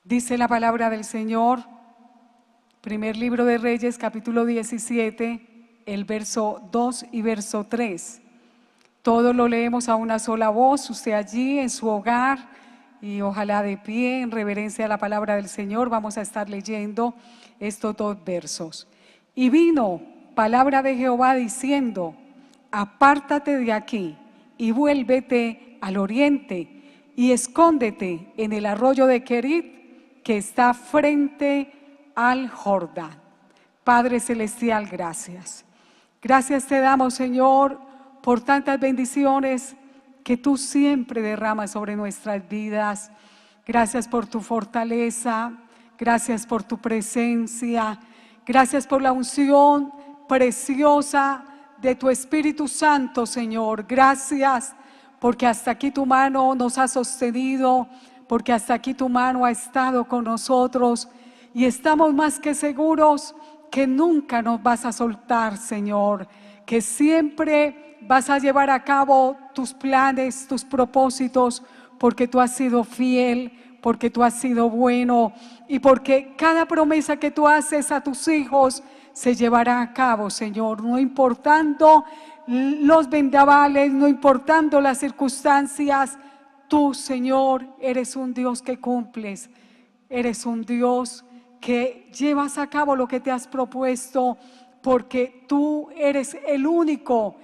Dice la palabra del Señor, primer libro de Reyes, capítulo 17, el verso 2 y verso 3. Todos lo leemos a una sola voz, usted allí en su hogar y ojalá de pie, en reverencia a la palabra del Señor, vamos a estar leyendo estos dos versos. Y vino palabra de Jehová diciendo: apártate de aquí y vuélvete al oriente y escóndete en el arroyo de Querit, que está frente al Jordán. Padre celestial, gracias. Gracias te damos, Señor, por tantas bendiciones que tú siempre derramas sobre nuestras vidas. Gracias por tu fortaleza, gracias por tu presencia, gracias por la unción preciosa de tu Espíritu Santo, Señor. Gracias porque hasta aquí tu mano nos ha sostenido, porque hasta aquí tu mano ha estado con nosotros y estamos más que seguros que nunca nos vas a soltar, Señor, que siempre vas a llevar a cabo tus planes, tus propósitos, porque tú has sido fiel, porque tú has sido bueno y porque cada promesa que tú haces a tus hijos se llevará a cabo, Señor, no importando los vendavales, no importando las circunstancias. Tú, Señor, eres un Dios que cumples, eres un Dios que llevas a cabo lo que te has propuesto, porque tú eres el único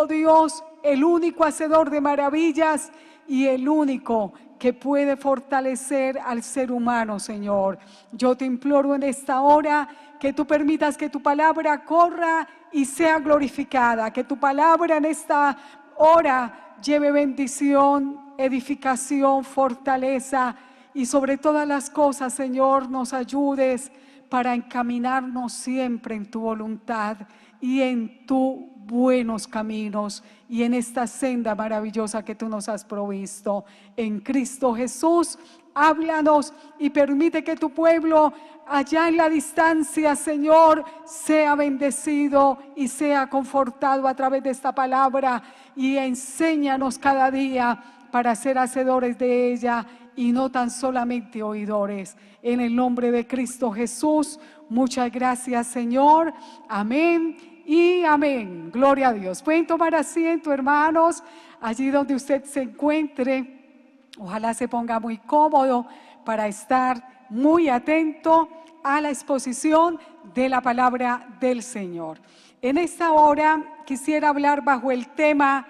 Dios, el único hacedor de maravillas y el único que puede fortalecer al ser humano, Señor. Yo te imploro en esta hora que tú permitas que tu palabra corra y sea glorificada, que tu palabra en esta hora lleve bendición, edificación, fortaleza y sobre todas las cosas, Señor, nos ayudes para encaminarnos siempre en tu voluntad y en tus buenos caminos y en esta senda maravillosa que tú nos has provisto. En Cristo Jesús, háblanos y permite que tu pueblo allá en la distancia, Señor, sea bendecido y sea confortado a través de esta palabra, y enséñanos cada día para ser hacedores de ella y no tan solamente oidores. En el nombre de Cristo Jesús, muchas gracias, Señor. Amén y amén. Gloria a Dios. Pueden tomar asiento, hermanos, allí donde usted se encuentre. Ojalá se ponga muy cómodo para estar muy atento a la exposición de la palabra del Señor. En esta hora quisiera hablar bajo el tema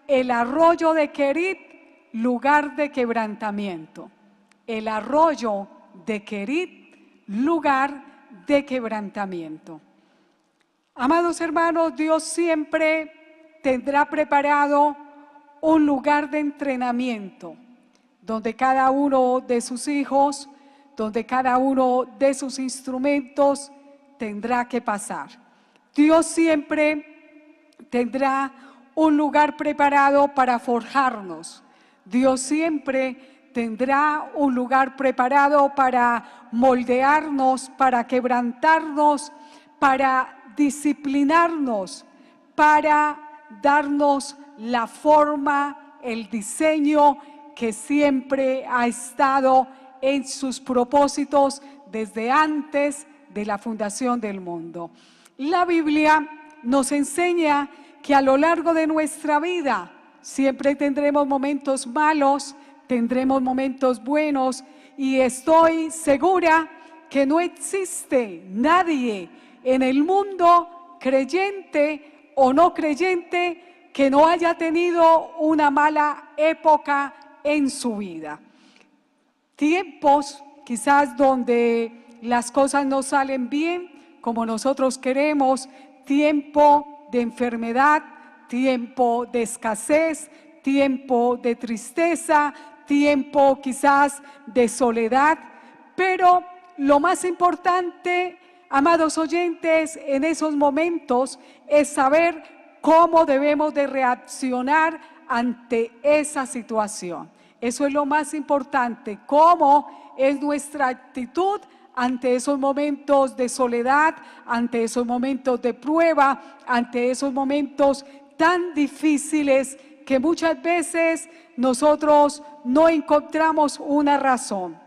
el arroyo de Querit, lugar de quebrantamiento. El arroyo de Querit, lugar de quebrantamiento. Amados hermanos, Dios siempre tendrá preparado un lugar de entrenamiento donde cada uno de sus hijos, donde cada uno de sus instrumentos tendrá que pasar. Dios siempre tendrá un lugar preparado para forjarnos. Dios siempre tendrá un lugar preparado para moldearnos, para quebrantarnos, para disciplinarnos, para darnos la forma, el diseño que siempre ha estado en sus propósitos desde antes de la fundación del mundo. La Biblia nos enseña que a lo largo de nuestra vida siempre tendremos momentos malos, tendremos momentos buenos, y estoy segura que no existe nadie en el mundo, creyente o no creyente, que no haya tenido una mala época en su vida. Tiempos quizás donde las cosas no salen bien como nosotros queremos, tiempo de enfermedad, tiempo de escasez, tiempo de tristeza, tiempo quizás de soledad, pero lo más importante, amados oyentes, en esos momentos es saber cómo debemos de reaccionar ante esa situación. Eso es lo más importante, cómo es nuestra actitud ante esos momentos de soledad, ante esos momentos de prueba, ante esos momentos tan difíciles que muchas veces nosotros no encontramos una razón.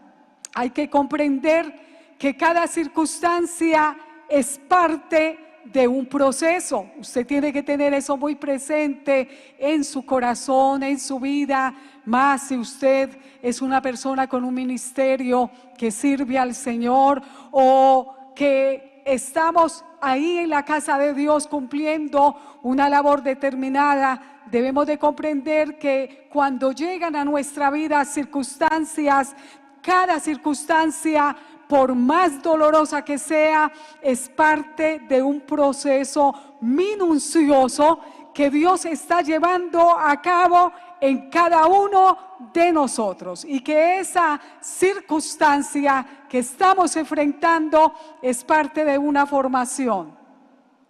Hay que comprender que cada circunstancia es parte de un proceso. Usted tiene que tener eso muy presente en su corazón, en su vida, más si usted es una persona con un ministerio que sirve al Señor o que estamos ahí en la casa de Dios cumpliendo una labor determinada. Debemos de comprender que cuando llegan a nuestra vida circunstancias, cada circunstancia, por más dolorosa que sea, es parte de un proceso minucioso que Dios está llevando a cabo en cada uno de nosotros, y que esa circunstancia que estamos enfrentando es parte de una formación,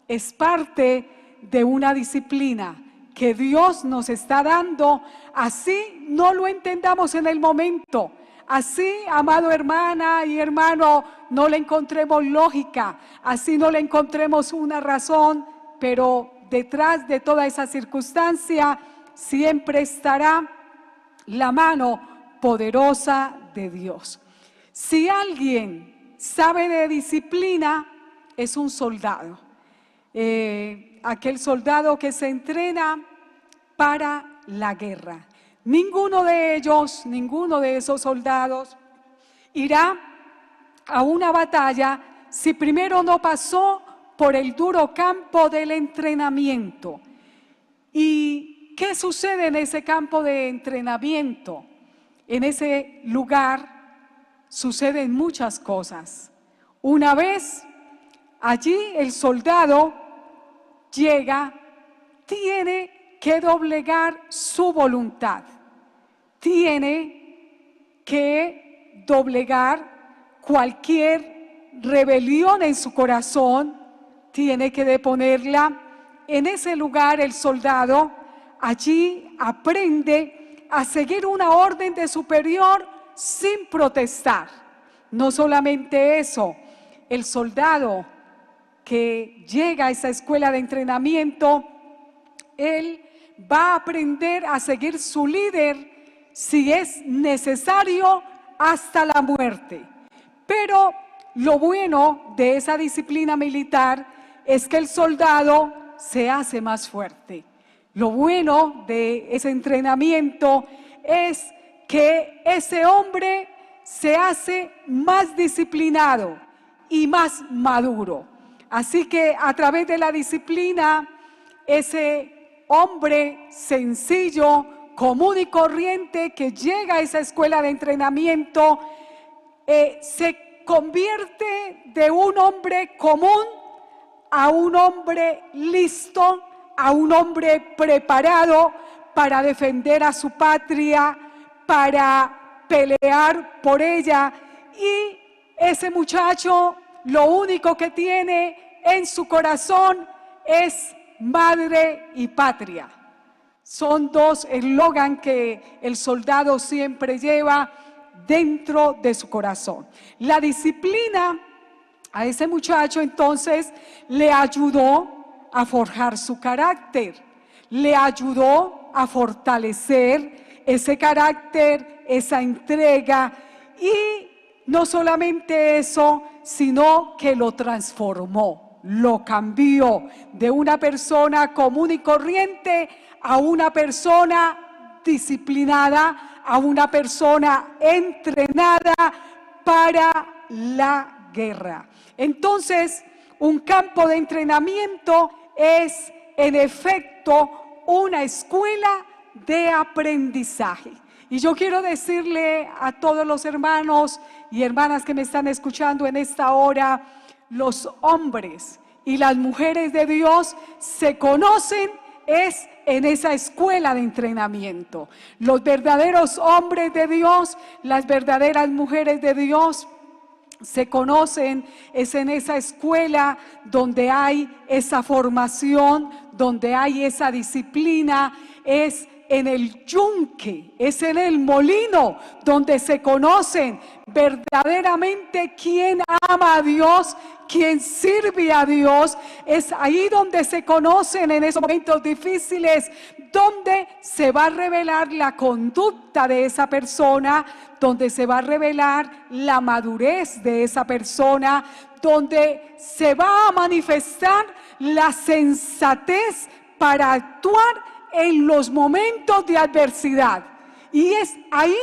es parte de una disciplina que Dios nos está dando. Así no lo entendamos en el momento, así, amado hermana y hermano, no le encontremos lógica, así no le encontremos una razón, pero detrás de toda esa circunstancia siempre estará la mano poderosa de Dios. Si alguien sabe de disciplina, es un soldado. Aquel soldado que se entrena para la guerra. Ninguno de esos soldados irá a una batalla si primero no pasó por el duro campo del entrenamiento. ¿Y qué sucede en ese campo de entrenamiento? En ese lugar suceden muchas cosas. Una vez allí el soldado llega, tiene que doblegar su voluntad, tiene que doblegar cualquier rebelión en su corazón, tiene que deponerla. En ese lugar el soldado allí aprende a seguir una orden de superior sin protestar. No solamente eso, el soldado que llega a esa escuela de entrenamiento, él va a aprender a seguir su líder si es necesario hasta la muerte. Pero lo bueno de esa disciplina militar es que el soldado se hace más fuerte. Lo bueno de ese entrenamiento es que ese hombre se hace más disciplinado y más maduro. Así que a través de la disciplina, ese hombre sencillo, común y corriente que llega a esa escuela de entrenamiento, se convierte de un hombre común a un hombre listo, a un hombre preparado para defender a su patria, para pelear por ella. Y ese muchacho lo único que tiene en su corazón es madre y patria. Son dos eslogan que el soldado siempre lleva dentro de su corazón. La disciplina a ese muchacho entonces le ayudó a forjar su carácter, le ayudó a fortalecer ese carácter, esa entrega, y no solamente eso, sino que lo transformó, lo cambió de una persona común y corriente a una persona disciplinada, a una persona entrenada para la guerra. Entonces, un campo de entrenamiento es en efecto una escuela de aprendizaje. Y yo quiero decirle a todos los hermanos y hermanas que me están escuchando en esta hora, los hombres y las mujeres de Dios se conocen es en esa escuela de entrenamiento. Los verdaderos hombres de Dios, las verdaderas mujeres de Dios se conocen es en esa escuela donde hay esa formación, donde hay esa disciplina, es en el yunque, es en el molino donde se conocen verdaderamente quién ama a Dios, quién sirve a Dios. Es ahí donde se conocen en esos momentos difíciles, donde se va a revelar la conducta de esa persona, donde se va a revelar la madurez de esa persona, donde se va a manifestar la sensatez para actuar en los momentos de adversidad. Y es ahí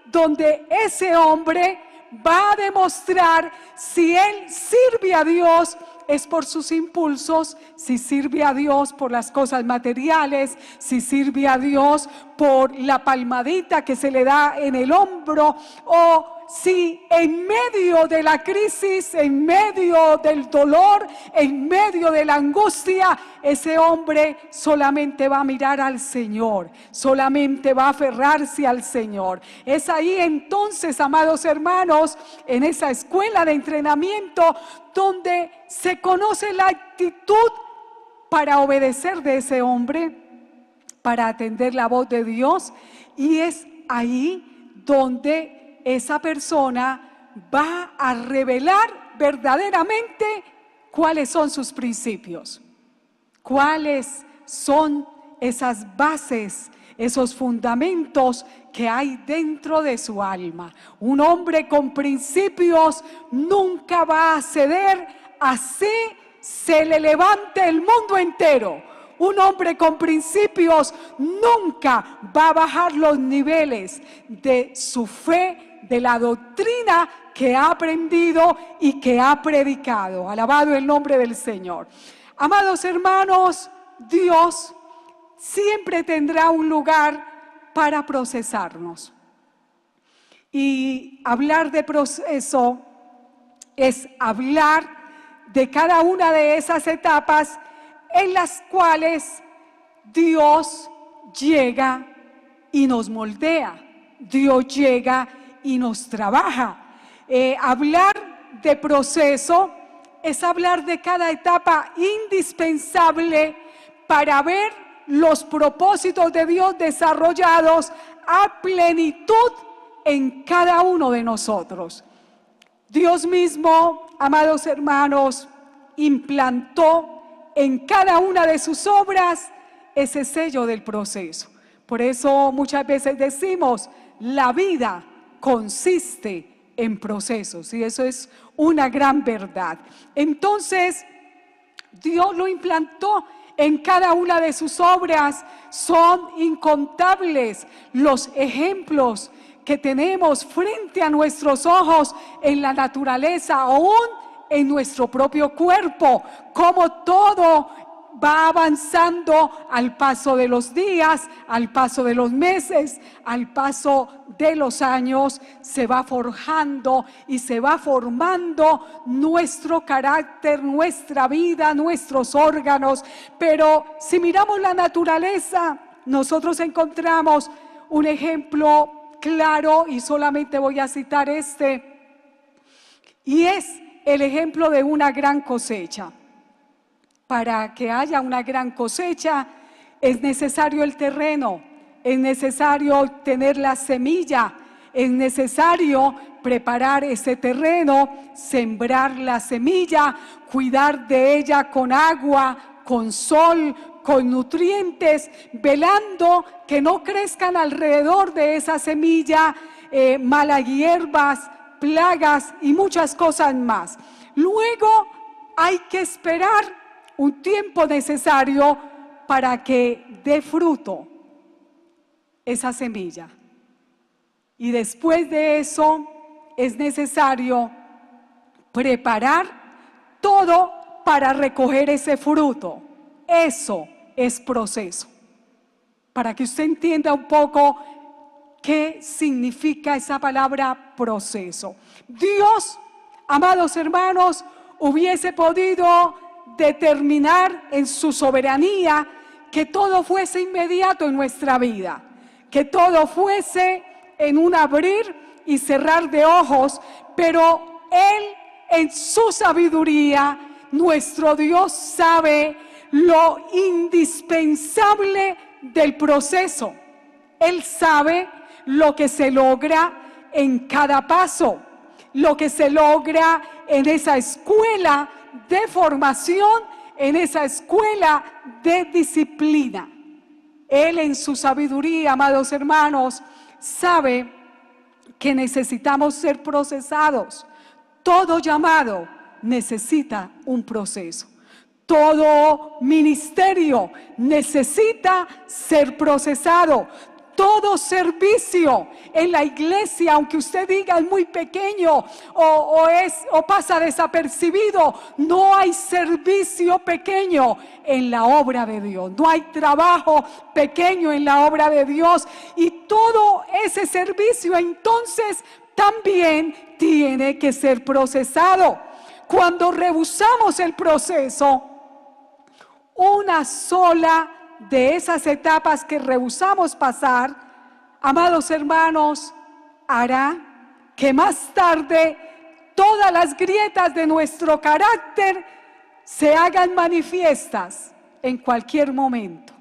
donde ese hombre va a demostrar si él sirve a Dios es por sus impulsos, si sirve a Dios por las cosas materiales, si sirve a Dios por la palmadita que se le da en el hombro, o si en medio de la crisis, en medio del dolor, en medio de la angustia, ese hombre solamente va a mirar al Señor, solamente va a aferrarse al Señor. Es ahí entonces, amados hermanos, en esa escuela de entrenamiento donde se conoce la actitud para obedecer de ese hombre, para atender la voz de Dios, y es ahí donde esa persona va a revelar verdaderamente cuáles son sus principios, cuáles son esas bases, esos fundamentos que hay dentro de su alma. Un hombre con principios nunca va a ceder, así se le levante el mundo entero. Un hombre con principios nunca va a bajar los niveles de su fe, de la doctrina que ha aprendido y que ha predicado. Alabado el nombre del Señor. Amados hermanos, Dios siempre tendrá un lugar para procesarnos. Y hablar de proceso es hablar de cada una de esas etapas en las cuales Dios llega y nos moldea, Dios llega y nos trabaja. Hablar de proceso es hablar de cada etapa indispensable para ver los propósitos de Dios desarrollados a plenitud en cada uno de nosotros. Dios mismo, amados hermanos, implantó en cada una de sus obras ese sello del proceso. Por eso muchas veces decimos, la vida consiste en procesos, y eso es una gran verdad. Entonces, Dios lo implantó en cada una de sus obras. Son incontables los ejemplos que tenemos frente a nuestros ojos en la naturaleza, aún en nuestro propio cuerpo, como todo va avanzando al paso de los días, al paso de los meses, al paso de los años, se va forjando y se va formando nuestro carácter, nuestra vida, nuestros órganos. Pero si miramos la naturaleza, nosotros encontramos un ejemplo claro, y solamente voy a citar y es el ejemplo de una gran cosecha. Para que haya una gran cosecha es necesario el terreno, es necesario tener la semilla, es necesario preparar ese terreno, sembrar la semilla, cuidar de ella con agua, con sol, con nutrientes, velando que no crezcan alrededor de esa semilla malas hierbas, plagas y muchas cosas más. Luego hay que esperar un tiempo necesario para que dé fruto esa semilla. Y después de eso es necesario preparar todo para recoger ese fruto. Eso es proceso. Para que usted entienda un poco qué significa esa palabra proceso. Dios, amados hermanos, hubiese podido determinar en su soberanía que todo fuese inmediato en nuestra vida, que todo fuese en un abrir y cerrar de ojos, pero Él en su sabiduría, nuestro Dios sabe lo indispensable del proceso. Él sabe lo que se logra en cada paso, lo que se logra en esa escuela de formación, en esa escuela de disciplina. Él en su sabiduría, amados hermanos, sabe que necesitamos ser procesados. Todo llamado necesita un proceso. Todo ministerio necesita ser procesado. Todo servicio en la iglesia, aunque usted diga es muy pequeño o pasa desapercibido, no hay servicio pequeño en la obra de Dios. No hay trabajo pequeño en la obra de Dios. Y todo ese servicio entonces también tiene que ser procesado. Cuando rehusamos el proceso, una sola de esas etapas que rehusamos pasar, amados hermanos, hará que más tarde todas las grietas de nuestro carácter se hagan manifiestas en cualquier momento.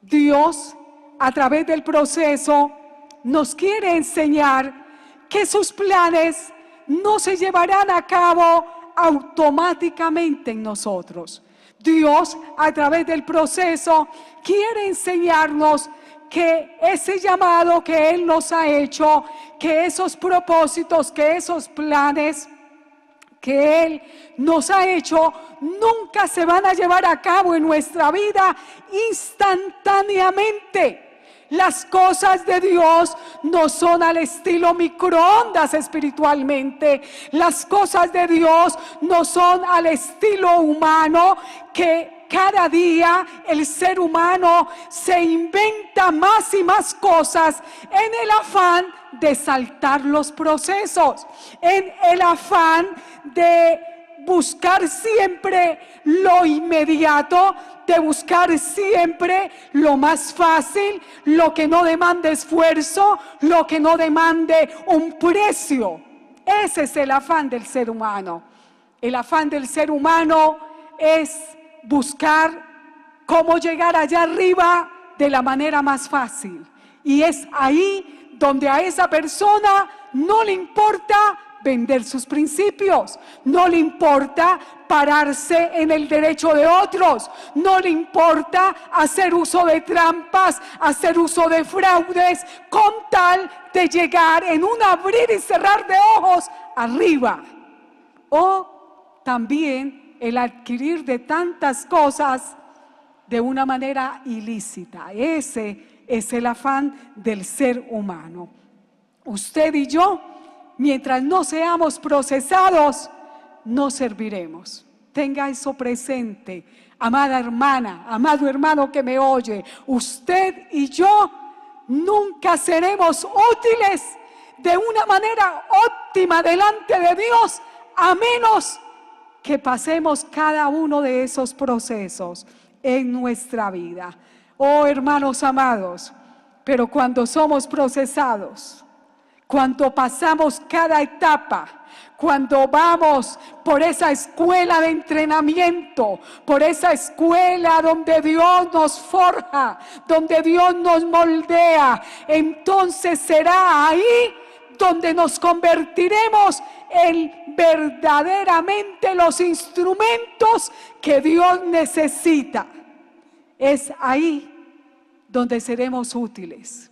Dios, a través del proceso, nos quiere enseñar que sus planes no se llevarán a cabo automáticamente en nosotros. Dios, a través del proceso, quiere enseñarnos que ese llamado que Él nos ha hecho, que esos propósitos, que esos planes que Él nos ha hecho, nunca se van a llevar a cabo en nuestra vida instantáneamente. Las cosas de Dios no son al estilo microondas espiritualmente. Las cosas de Dios no son al estilo humano, que cada día el ser humano se inventa más y más cosas en el afán de saltar los procesos, en el afán de buscar siempre lo inmediato, de buscar siempre lo más fácil, lo que no demande esfuerzo, lo que no demande un precio. Ese es el afán del ser humano. El afán del ser humano es buscar cómo llegar allá arriba de la manera más fácil. Y es ahí donde a esa persona no le importa vender sus principios, no le importa pararse en el derecho de otros, no le importa hacer uso de trampas, hacer uso de fraudes, con tal de llegar en un abrir y cerrar de ojos arriba. O también el adquirir de tantas cosas de una manera ilícita. Ese es el afán del ser humano. Usted y yo, mientras no seamos procesados, no serviremos. Tenga eso presente, amada hermana, amado hermano que me oye. Usted y yo nunca seremos útiles de una manera óptima delante de Dios, a menos que pasemos cada uno de esos procesos en nuestra vida. Oh, hermanos amados, pero cuando somos procesados, cuando pasamos cada etapa, cuando vamos por esa escuela de entrenamiento, por esa escuela donde Dios nos forja, donde Dios nos moldea, entonces será ahí donde nos convertiremos en verdaderamente los instrumentos que Dios necesita. Es ahí donde seremos útiles.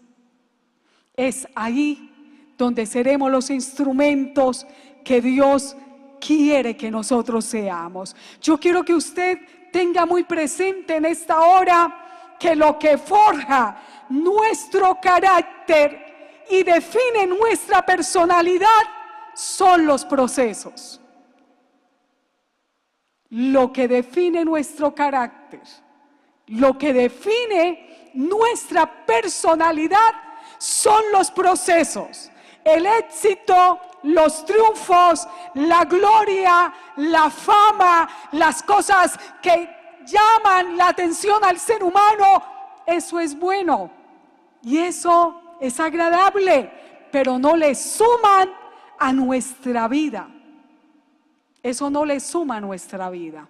Es ahí donde seremos los instrumentos que Dios quiere que nosotros seamos. Yo quiero que usted tenga muy presente en esta hora que lo que forja nuestro carácter y define nuestra personalidad son los procesos. Lo que define nuestro carácter, lo que define nuestra personalidad son los procesos. El éxito, los triunfos, la gloria, la fama, las cosas que llaman la atención al ser humano, eso es bueno y eso es agradable, pero no le suman a nuestra vida. Eso no le suma a nuestra vida.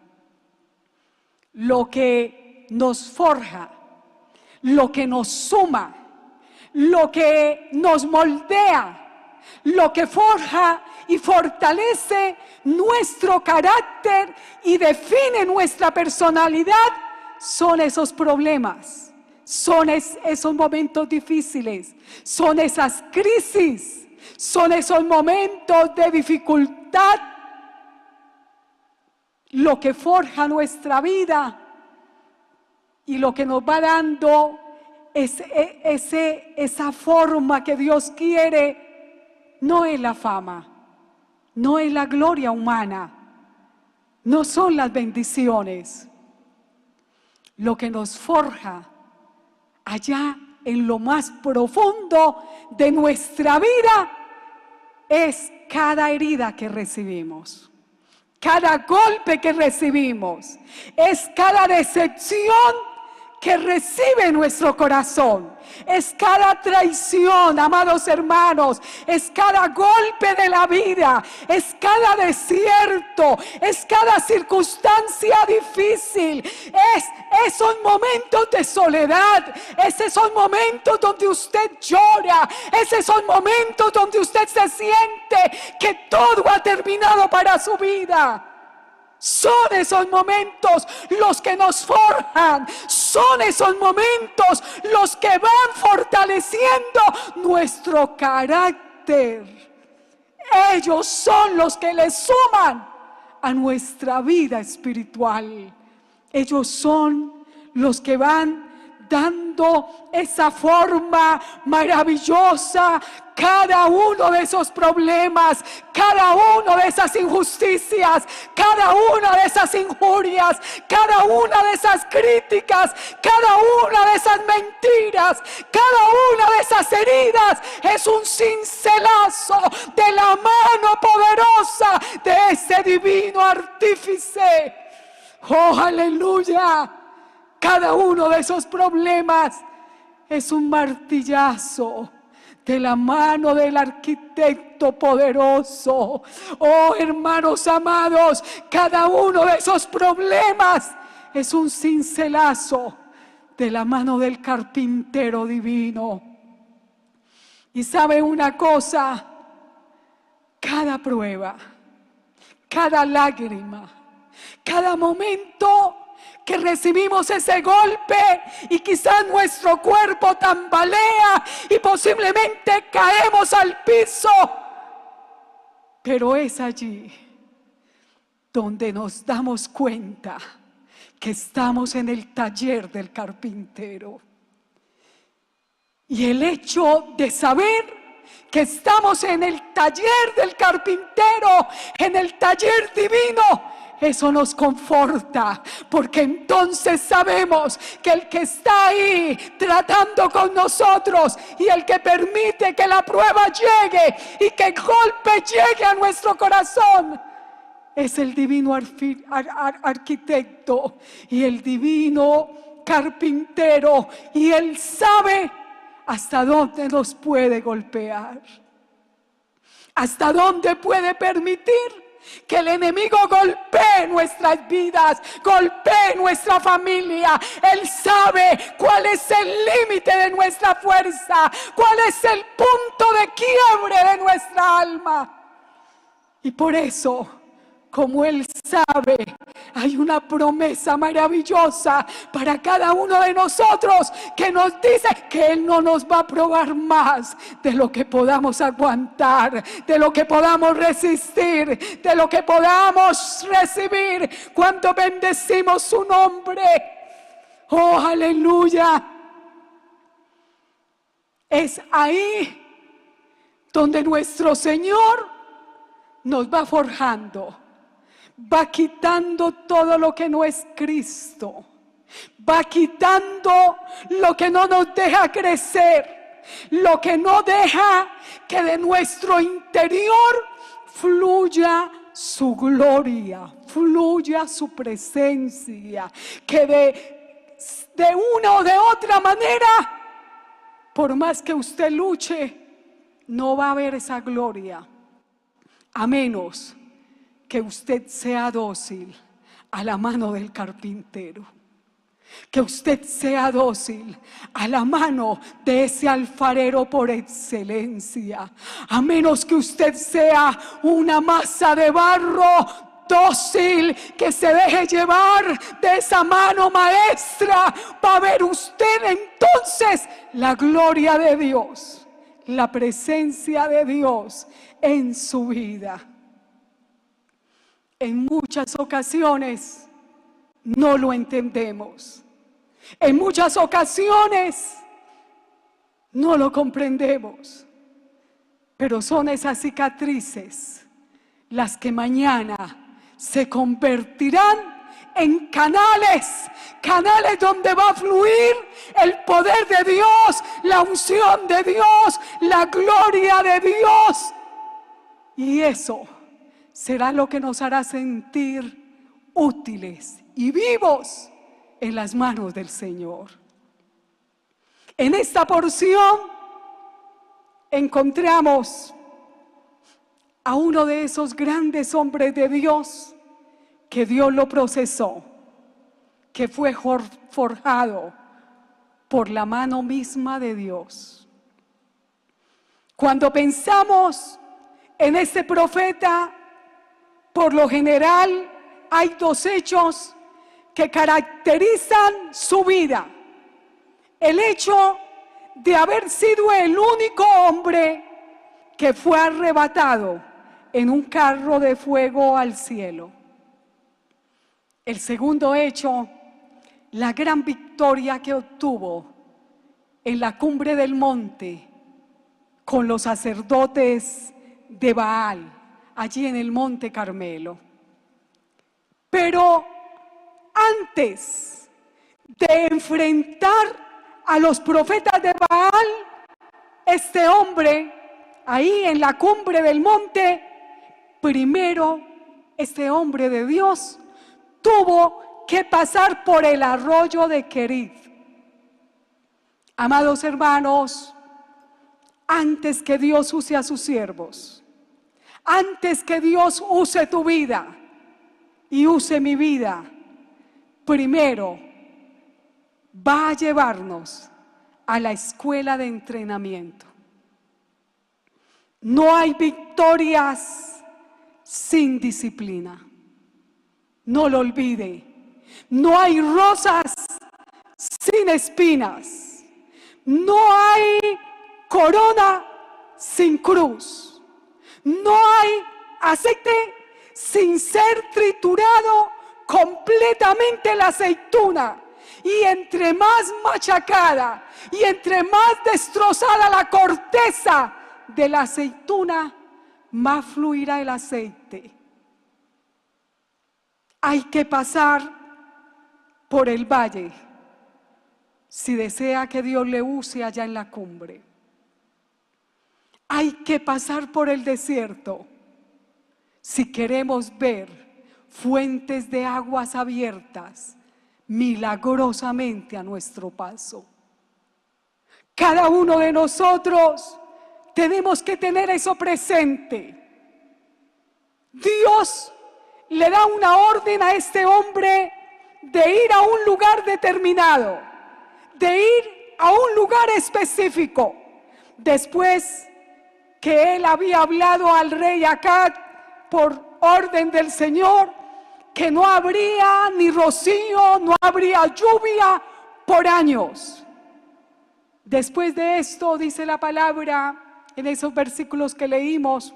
Lo que nos forja, lo que nos suma, lo que nos moldea, lo que forja y fortalece nuestro carácter y define nuestra personalidad, son esos problemas, son esos momentos difíciles, son esas crisis, son esos momentos de dificultad, lo que forja nuestra vida y lo que nos va dando esa forma que Dios quiere. No es la fama, no es la gloria humana, no son las bendiciones. Lo que nos forja allá en lo más profundo de nuestra vida es cada herida que recibimos, cada golpe que recibimos, es cada decepción que recibe nuestro corazón, es cada traición, amados hermanos, es cada golpe de la vida, es cada desierto, es cada circunstancia difícil, es esos momentos de soledad, es esos momentos donde usted llora, es esos momentos donde usted se siente que todo ha terminado para su vida. Son esos momentos los que nos forjan, son esos momentos los que van fortaleciendo nuestro carácter. Ellos son los que le suman a nuestra vida espiritual. Ellos son los que van dando esa forma maravillosa. Cada uno de esos problemas, cada uno de esas injusticias, cada una de esas injurias, cada una de esas críticas, cada una de esas mentiras, cada una de esas heridas es un cincelazo de la mano poderosa de ese divino artífice. ¡Oh, aleluya! Cada uno de esos problemas es un martillazo de la mano del arquitecto poderoso. Oh, hermanos amados, cada uno de esos problemas es un cincelazo de la mano del carpintero divino. Y sabe una cosa, cada prueba, cada lágrima, cada momento que recibimos ese golpe y quizás nuestro cuerpo tambalea y posiblemente caemos al piso, pero es allí donde nos damos cuenta que estamos en el taller del carpintero. Y el hecho de saber que estamos en el taller del carpintero, en el taller divino, eso nos conforta, porque entonces sabemos que el que está ahí tratando con nosotros y el que permite que la prueba llegue y que el golpe llegue a nuestro corazón es el divino arquitecto y el divino carpintero, y Él sabe hasta dónde nos puede golpear, hasta dónde puede permitir que el enemigo golpee nuestras vidas, golpee nuestra familia. Él sabe cuál es el límite de nuestra fuerza, cuál es el punto de quiebre de nuestra alma. Y por eso, como Él sabe, hay una promesa maravillosa para cada uno de nosotros que nos dice que Él no nos va a probar más de lo que podamos aguantar, de lo que podamos resistir, de lo que podamos recibir cuando bendecimos su nombre. Oh, aleluya. Es ahí donde nuestro Señor nos va forjando, va quitando todo lo que no es Cristo, va quitando lo que no nos deja crecer, lo que no deja que de nuestro interior fluya su gloria, fluya su presencia, que de una o de otra manera, por más que usted luche, no va a haber esa gloria, a menos que usted sea dócil a la mano del carpintero, Que usted sea dócil a la mano de ese alfarero por excelencia. A menos que usted sea una masa de barro dócil, que se deje llevar de esa mano maestra, va a ver usted entonces la gloria de Dios, la presencia de Dios en su vida. En muchas ocasiones no lo entendemos. En muchas ocasiones no lo comprendemos, pero son esas cicatrices las que mañana se convertirán en canales donde va a fluir el poder de Dios, la unción de Dios, la gloria de Dios. Y eso será lo que nos hará sentir útiles y vivos en las manos del Señor. En esta porción encontramos a uno de esos grandes hombres de Dios que Dios lo procesó, que fue forjado por la mano misma de Dios. Cuando pensamos en este profeta, por lo general hay dos hechos que caracterizan su vida. El hecho de haber sido el único hombre que fue arrebatado en un carro de fuego al cielo. El segundo hecho, la gran victoria que obtuvo en la cumbre del monte con los sacerdotes de Baal, allí en el monte Carmelo. Pero antes de enfrentar a los profetas de Baal, este hombre, ahí en la cumbre del monte, primero este hombre de Dios tuvo que pasar por el arroyo de Querit. Amados hermanos, antes que Dios use a sus siervos, antes que Dios use tu vida y use mi vida, primero va a llevarnos a la escuela de entrenamiento. No hay victorias sin disciplina. No lo olvide. No hay rosas sin espinas. No hay corona sin cruz. No hay aceite sin ser triturado completamente la aceituna. Y entre más machacada y entre más destrozada la corteza de la aceituna, más fluirá el aceite. Hay que pasar por el valle si desea que Dios le use allá en la cumbre. Hay que pasar por el desierto si queremos ver fuentes de aguas abiertas milagrosamente a nuestro paso. Cada uno de nosotros tenemos que tener eso presente. Dios le da una orden a este hombre de ir a un lugar determinado, de ir a un lugar específico. Después que él había hablado al rey Acab por orden del Señor, que no habría ni rocío, no habría lluvia por años. Después de esto, dice la palabra, en esos versículos que leímos,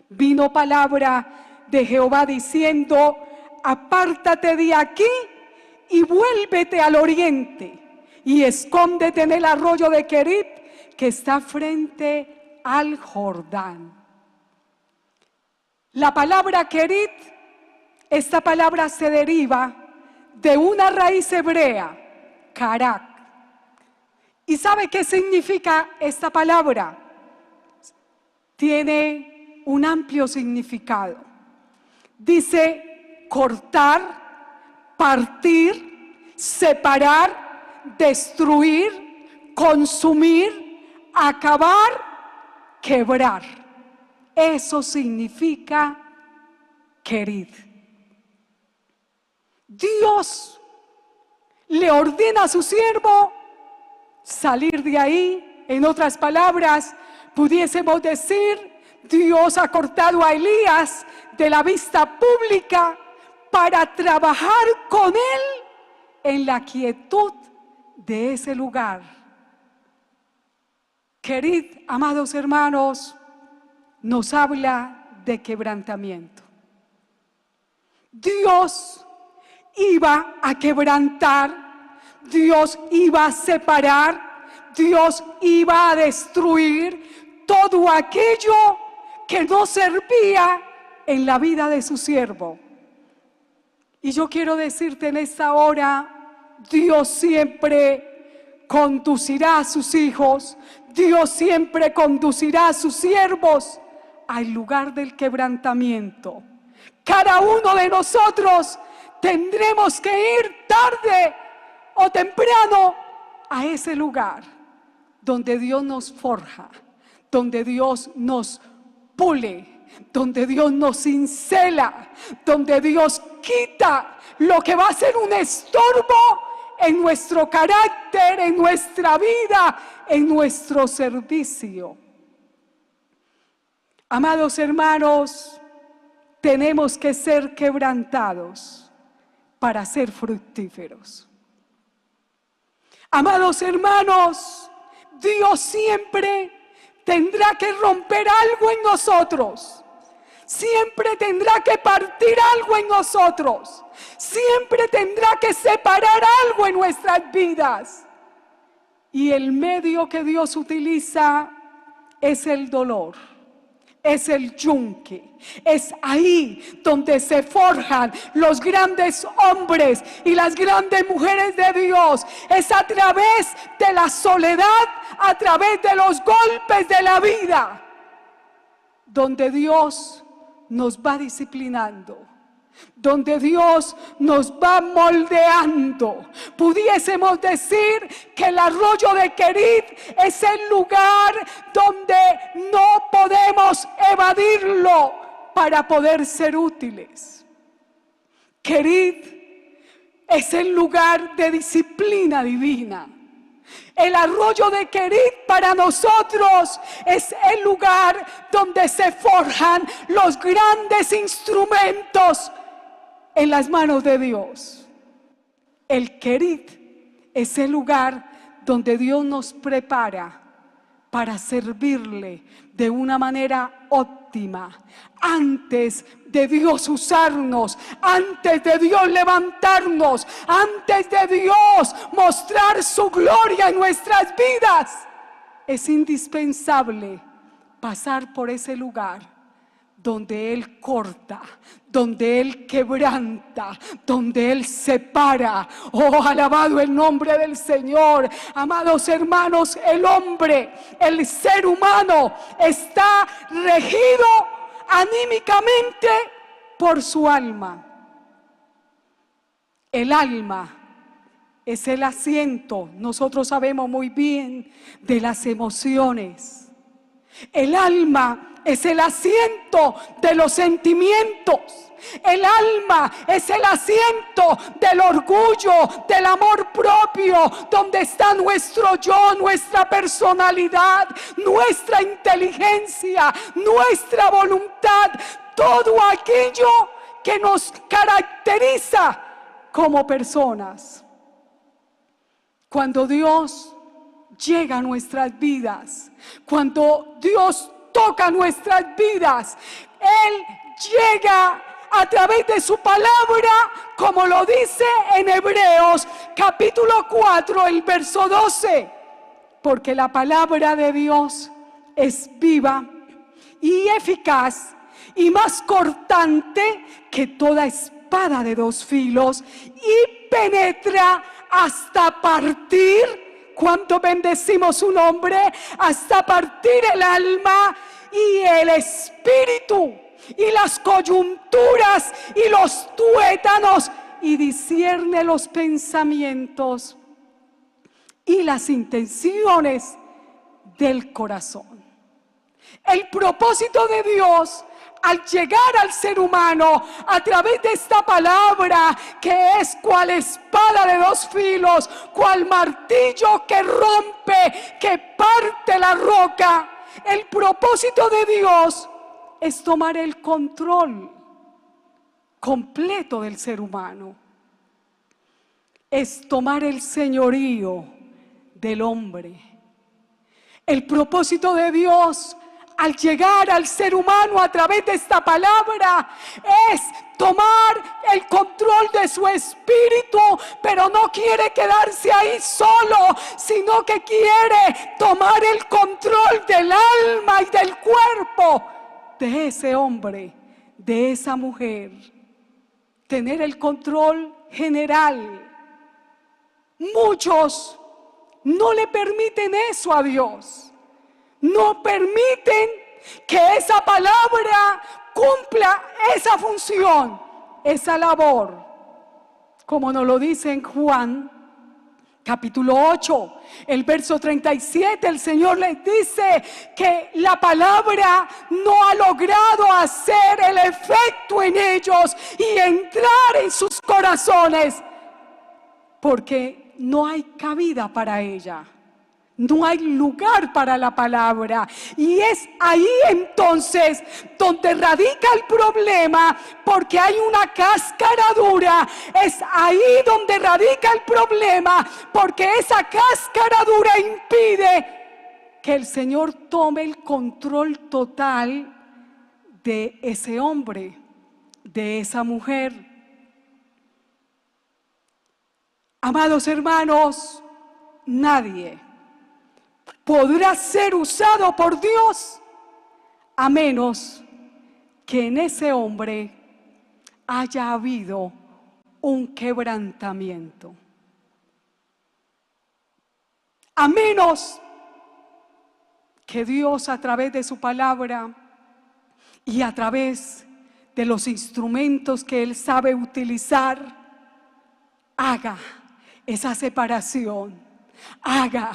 vino palabra de Jehová diciendo: apártate de aquí y vuélvete al oriente y escóndete en el arroyo de Querit, que está frente al Jordán. La palabra Querit, esta palabra se deriva de una raíz hebrea, karak. ¿Y sabe qué significa esta palabra? Tiene un amplio significado. Dice cortar, partir, separar, destruir, consumir, acabar, quebrar. Eso significa Querit. Dios le ordena a su siervo salir de ahí. En otras palabras, pudiésemos decir, Dios ha cortado a Elías de la vista pública para trabajar con él en la quietud de ese lugar. Queridos, amados hermanos, nos habla de quebrantamiento. Dios iba a quebrantar, Dios iba a separar, Dios iba a destruir todo aquello que no servía en la vida de su siervo. Y yo quiero decirte en esta hora, Dios siempre conducirá a sus hijos, Dios siempre conducirá a sus siervos al lugar del quebrantamiento. Cada uno de nosotros tendremos que ir tarde o temprano a ese lugar donde Dios nos forja, donde Dios nos pule, donde Dios nos cincela, donde Dios quita lo que va a ser un estorbo en nuestro carácter, en nuestra vida, en nuestro servicio. Amados hermanos, tenemos que ser quebrantados para ser fructíferos. Amados hermanos, Dios siempre tendrá que romper algo en nosotros. Siempre tendrá que partir algo en nosotros. Siempre tendrá que separar algo en nuestras vidas. Y el medio que Dios utiliza es el dolor, es el yunque. Es ahí donde se forjan los grandes hombres y las grandes mujeres de Dios. Es a través de la soledad, a través de los golpes de la vida, donde Dios nos va disciplinando, donde Dios nos va moldeando. Pudiésemos decir que el arroyo de Querit es el lugar donde no podemos evadirlo para poder ser útiles. Querit es el lugar de disciplina divina. El arroyo de Querit para nosotros es el lugar donde se forjan los grandes instrumentos en las manos de Dios. El Querit es el lugar donde Dios nos prepara para servirle de una manera óptima. Antes de Dios usarnos, antes de Dios levantarnos, antes de Dios mostrar su gloria en nuestras vidas, es indispensable pasar por ese lugar donde Él corta, donde Él quebranta, donde Él separa. Oh, alabado el nombre del Señor. Amados hermanos, el hombre, el ser humano está regido anímicamente por su alma. El alma es el asiento, nosotros sabemos muy bien, de las emociones. El alma es el asiento de los sentimientos. El alma es el asiento del orgullo, del amor propio, donde está nuestro yo, nuestra personalidad, nuestra inteligencia, nuestra voluntad, todo aquello que nos caracteriza como personas. Cuando Dios llega a nuestras vidas, cuando Dios toca nuestras vidas, Él llega a través de su palabra, como lo dice en Hebreos capítulo 4, el verso 12, porque la palabra de Dios es viva y eficaz y más cortante que toda espada de dos filos y penetra hasta partir. ¿Cuánto bendecimos su nombre? Hasta partir el alma y el espíritu y las coyunturas y los tuétanos, y discierne los pensamientos y las intenciones del corazón. El propósito de Dios al llegar al ser humano a través de esta palabra, que es cual espada de dos filos, cual martillo que rompe, que parte la roca. El propósito de Dios es tomar el control completo del ser humano, es tomar el señorío del hombre. El propósito de Dios al llegar al ser humano a través de esta palabra es tomar el control de su espíritu, pero no quiere quedarse ahí solo, sino que quiere tomar el control del alma y del cuerpo de ese hombre, de esa mujer. Tener el control general. Muchos no le permiten eso a Dios. No permiten que esa palabra cumpla esa función, esa labor. Como nos lo dice en Juan, capítulo 8, el verso 37, el Señor les dice que la palabra no ha logrado hacer el efecto en ellos y entrar en sus corazones, porque no hay cabida para ella. No hay lugar para la palabra. Y es ahí entonces donde radica el problema, porque hay una cáscara dura. Es ahí donde radica el problema, porque esa cáscara dura impide que el Señor tome el control total de ese hombre, de esa mujer. Amados hermanos, nadie podrá ser usado por Dios a menos que en ese hombre haya habido un quebrantamiento. A menos que Dios, a través de su palabra y a través de los instrumentos que Él sabe utilizar, haga esa separación. Haga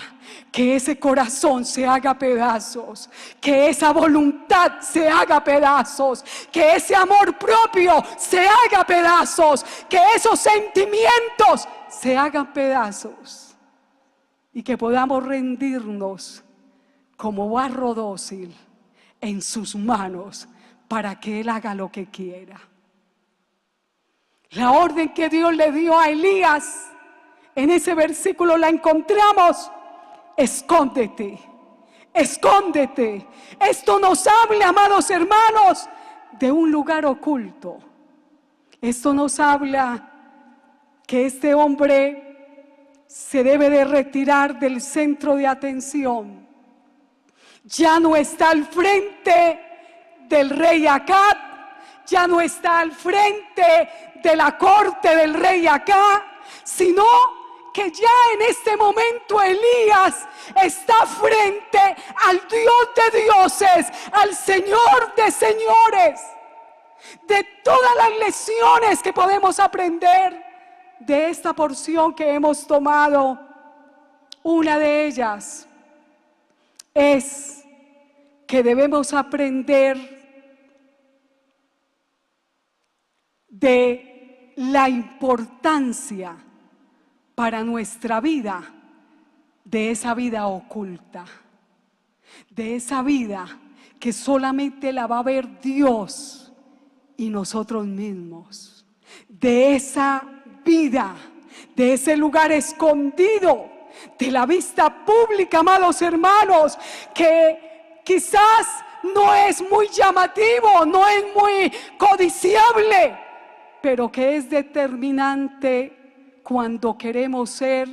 que ese corazón se haga pedazos, que esa voluntad se haga pedazos, que ese amor propio se haga pedazos, que esos sentimientos se hagan pedazos y que podamos rendirnos como barro dócil en sus manos para que Él haga lo que quiera. La orden que Dios le dio a Elías, en ese versículo la encontramos: escóndete, escóndete. Esto nos habla, amados hermanos, de un lugar oculto. Esto nos habla que este hombre se debe de retirar del centro de atención. Ya no está al frente del rey Acab, ya no está al frente de la corte del rey Acab, sino que ya en este momento Elías está frente al Dios de dioses, al Señor de señores. De todas las lecciones que podemos aprender de esta porción que hemos tomado, una de ellas es que debemos aprender de la importancia para nuestra vida de esa vida oculta, de esa vida que solamente la va a ver Dios y nosotros mismos, de esa vida, de ese lugar escondido de la vista pública, amados hermanos, que quizás no es muy llamativo, no es muy codiciable, pero que es determinante cuando queremos ser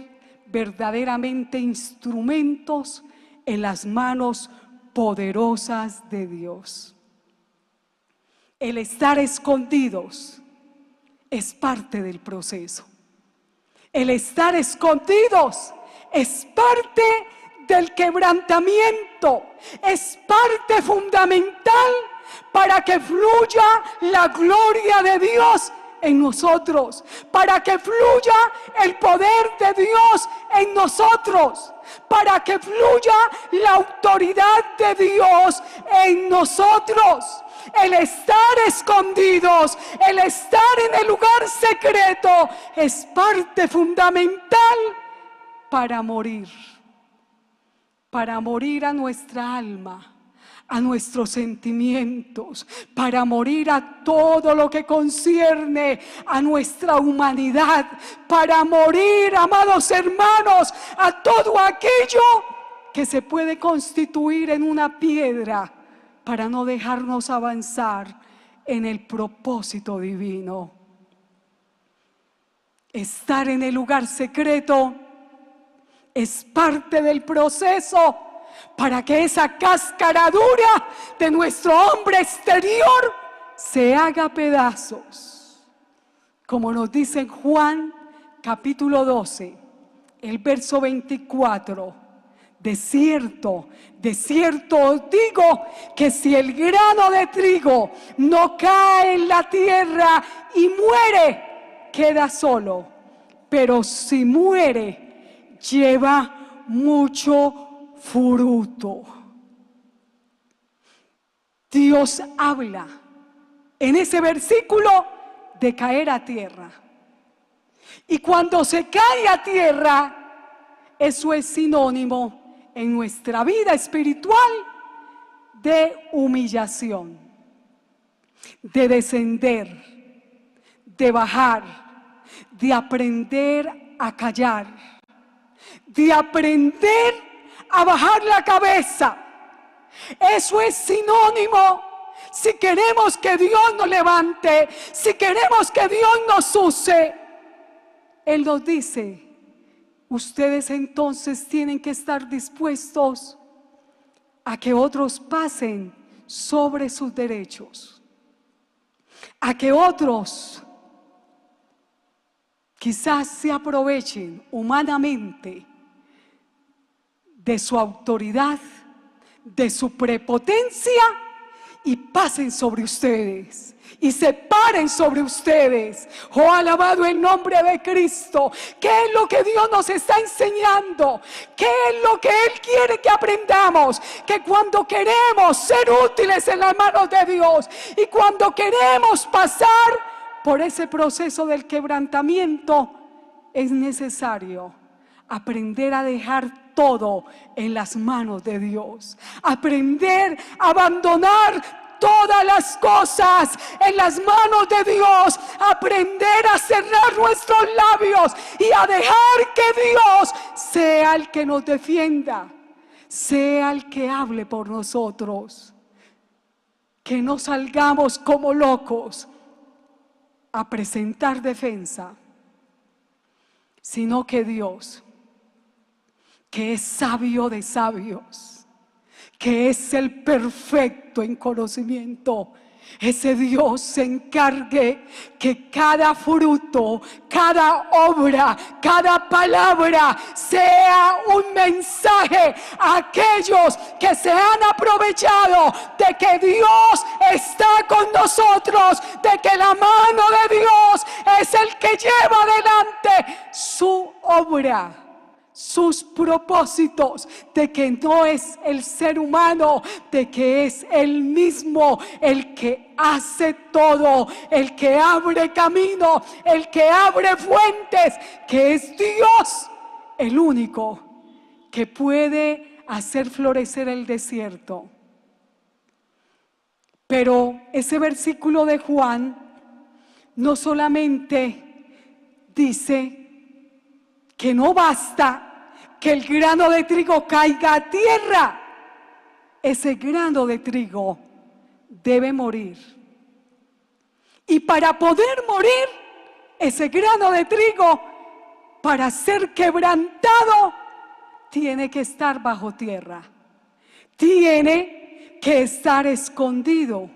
verdaderamente instrumentos en las manos poderosas de Dios. El estar escondidos es parte del proceso. El estar escondidos es parte del quebrantamiento, es parte fundamental para que fluya la gloria de Dios en nosotros, para que fluya el poder de Dios en nosotros, para que fluya la autoridad de Dios en nosotros. El estar escondidos, el estar en el lugar secreto es parte fundamental para morir a nuestra alma, a nuestros sentimientos, para morir a todo lo que concierne a nuestra humanidad, para morir, amados hermanos, a todo aquello que se puede constituir en una piedra para no dejarnos avanzar en el propósito divino. Estar en el lugar secreto es parte del proceso para que esa cáscara dura de nuestro hombre exterior se haga pedazos. Como nos dice en Juan capítulo 12, el verso 24. De cierto os digo que si el grano de trigo no cae en la tierra y muere, queda solo. Pero si muere, lleva mucho fruto. Dios habla en ese versículo de caer a tierra. Y cuando se cae a tierra, eso es sinónimo en nuestra vida espiritual de humillación, de descender, de bajar, de aprender a callar, de aprender a bajar la cabeza. Eso es sinónimo. Si queremos que Dios nos levante, si queremos que Dios nos use, Él nos dice: ustedes entonces tienen que estar dispuestos a que otros pasen sobre sus derechos, a que otros quizás se aprovechen humanamente de su autoridad, de su prepotencia, y pasen sobre ustedes y se paren sobre ustedes. Oh, alabado el nombre de Cristo. ¿Qué es lo que Dios nos está enseñando? ¿Qué es lo que Él quiere que aprendamos? Que cuando queremos ser útiles en las manos de Dios y cuando queremos pasar por ese proceso del quebrantamiento, es necesario aprender a dejar todo en las manos de Dios, aprender a abandonar todas las cosas en las manos de Dios, aprender a cerrar nuestros labios y a dejar que Dios sea el que nos defienda, sea el que hable por nosotros, que no salgamos como locos a presentar defensa, sino que Dios, que es sabio de sabios, que es el perfecto en conocimiento, ese Dios se encargue que cada fruto, cada obra, cada palabra sea un mensaje a aquellos que se han aprovechado de que Dios está con nosotros, de que la mano de Dios es el que lleva adelante su obra, sus propósitos, de que no es el ser humano, de que es Él mismo el que hace todo, el que abre camino, el que abre fuentes, que es Dios el único que puede hacer florecer el desierto. Pero ese versículo de Juan no solamente dice que no basta que el grano de trigo caiga a tierra. Ese grano de trigo debe morir. Y para poder morir, ese grano de trigo, para ser quebrantado, tiene que estar bajo tierra. Tiene que estar escondido.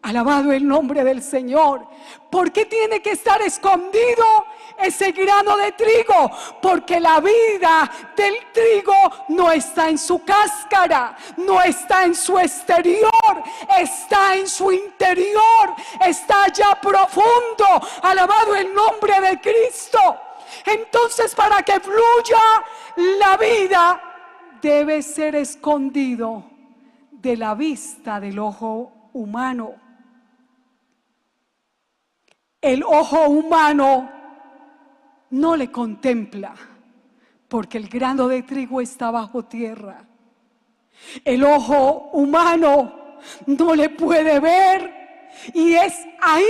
Alabado el nombre del Señor. ¿Por qué tiene que estar escondido ese grano de trigo? Porque la vida del trigo no está en su cáscara, no está en su exterior, está en su interior, estalla profundo. Alabado el nombre de Cristo. Entonces, para que fluya la vida, debe ser escondido de la vista del ojo humano. El ojo humano no le contempla, porque el grano de trigo está bajo tierra. El ojo humano no le puede ver, y es ahí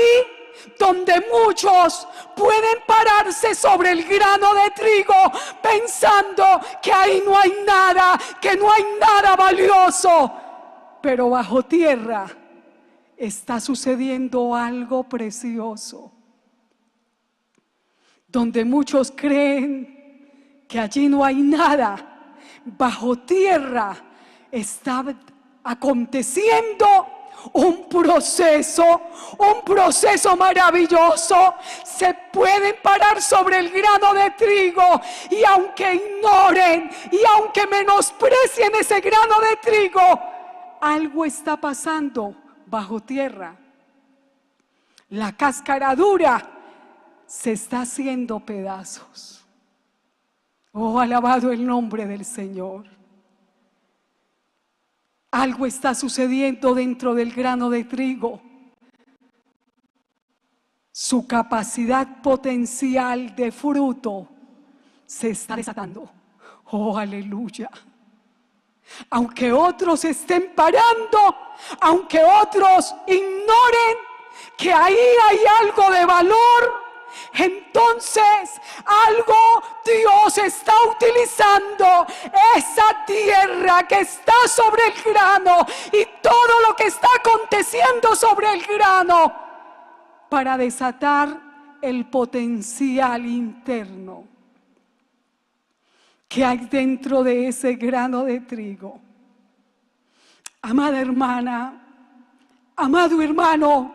donde muchos pueden pararse sobre el grano de trigo pensando que ahí no hay nada, que no hay nada valioso. Pero bajo tierra está sucediendo algo precioso, donde muchos creen que allí no hay nada. Bajo tierra está aconteciendo un proceso maravilloso. Se pueden parar sobre el grano de trigo, y aunque ignoren y aunque menosprecien ese grano de trigo, algo está pasando bajo tierra. La cáscara dura se está haciendo pedazos. Oh, alabado el nombre del Señor. Algo está sucediendo dentro del grano de trigo. Su capacidad potencial de fruto se está desatando. Oh, aleluya. Aunque otros estén parando, aunque otros ignoren que ahí hay algo de valor, entonces algo Dios está utilizando esa tierra que está sobre el grano y todo lo que está aconteciendo sobre el grano para desatar el potencial interno que hay dentro de ese grano de trigo. Amada hermana, amado hermano,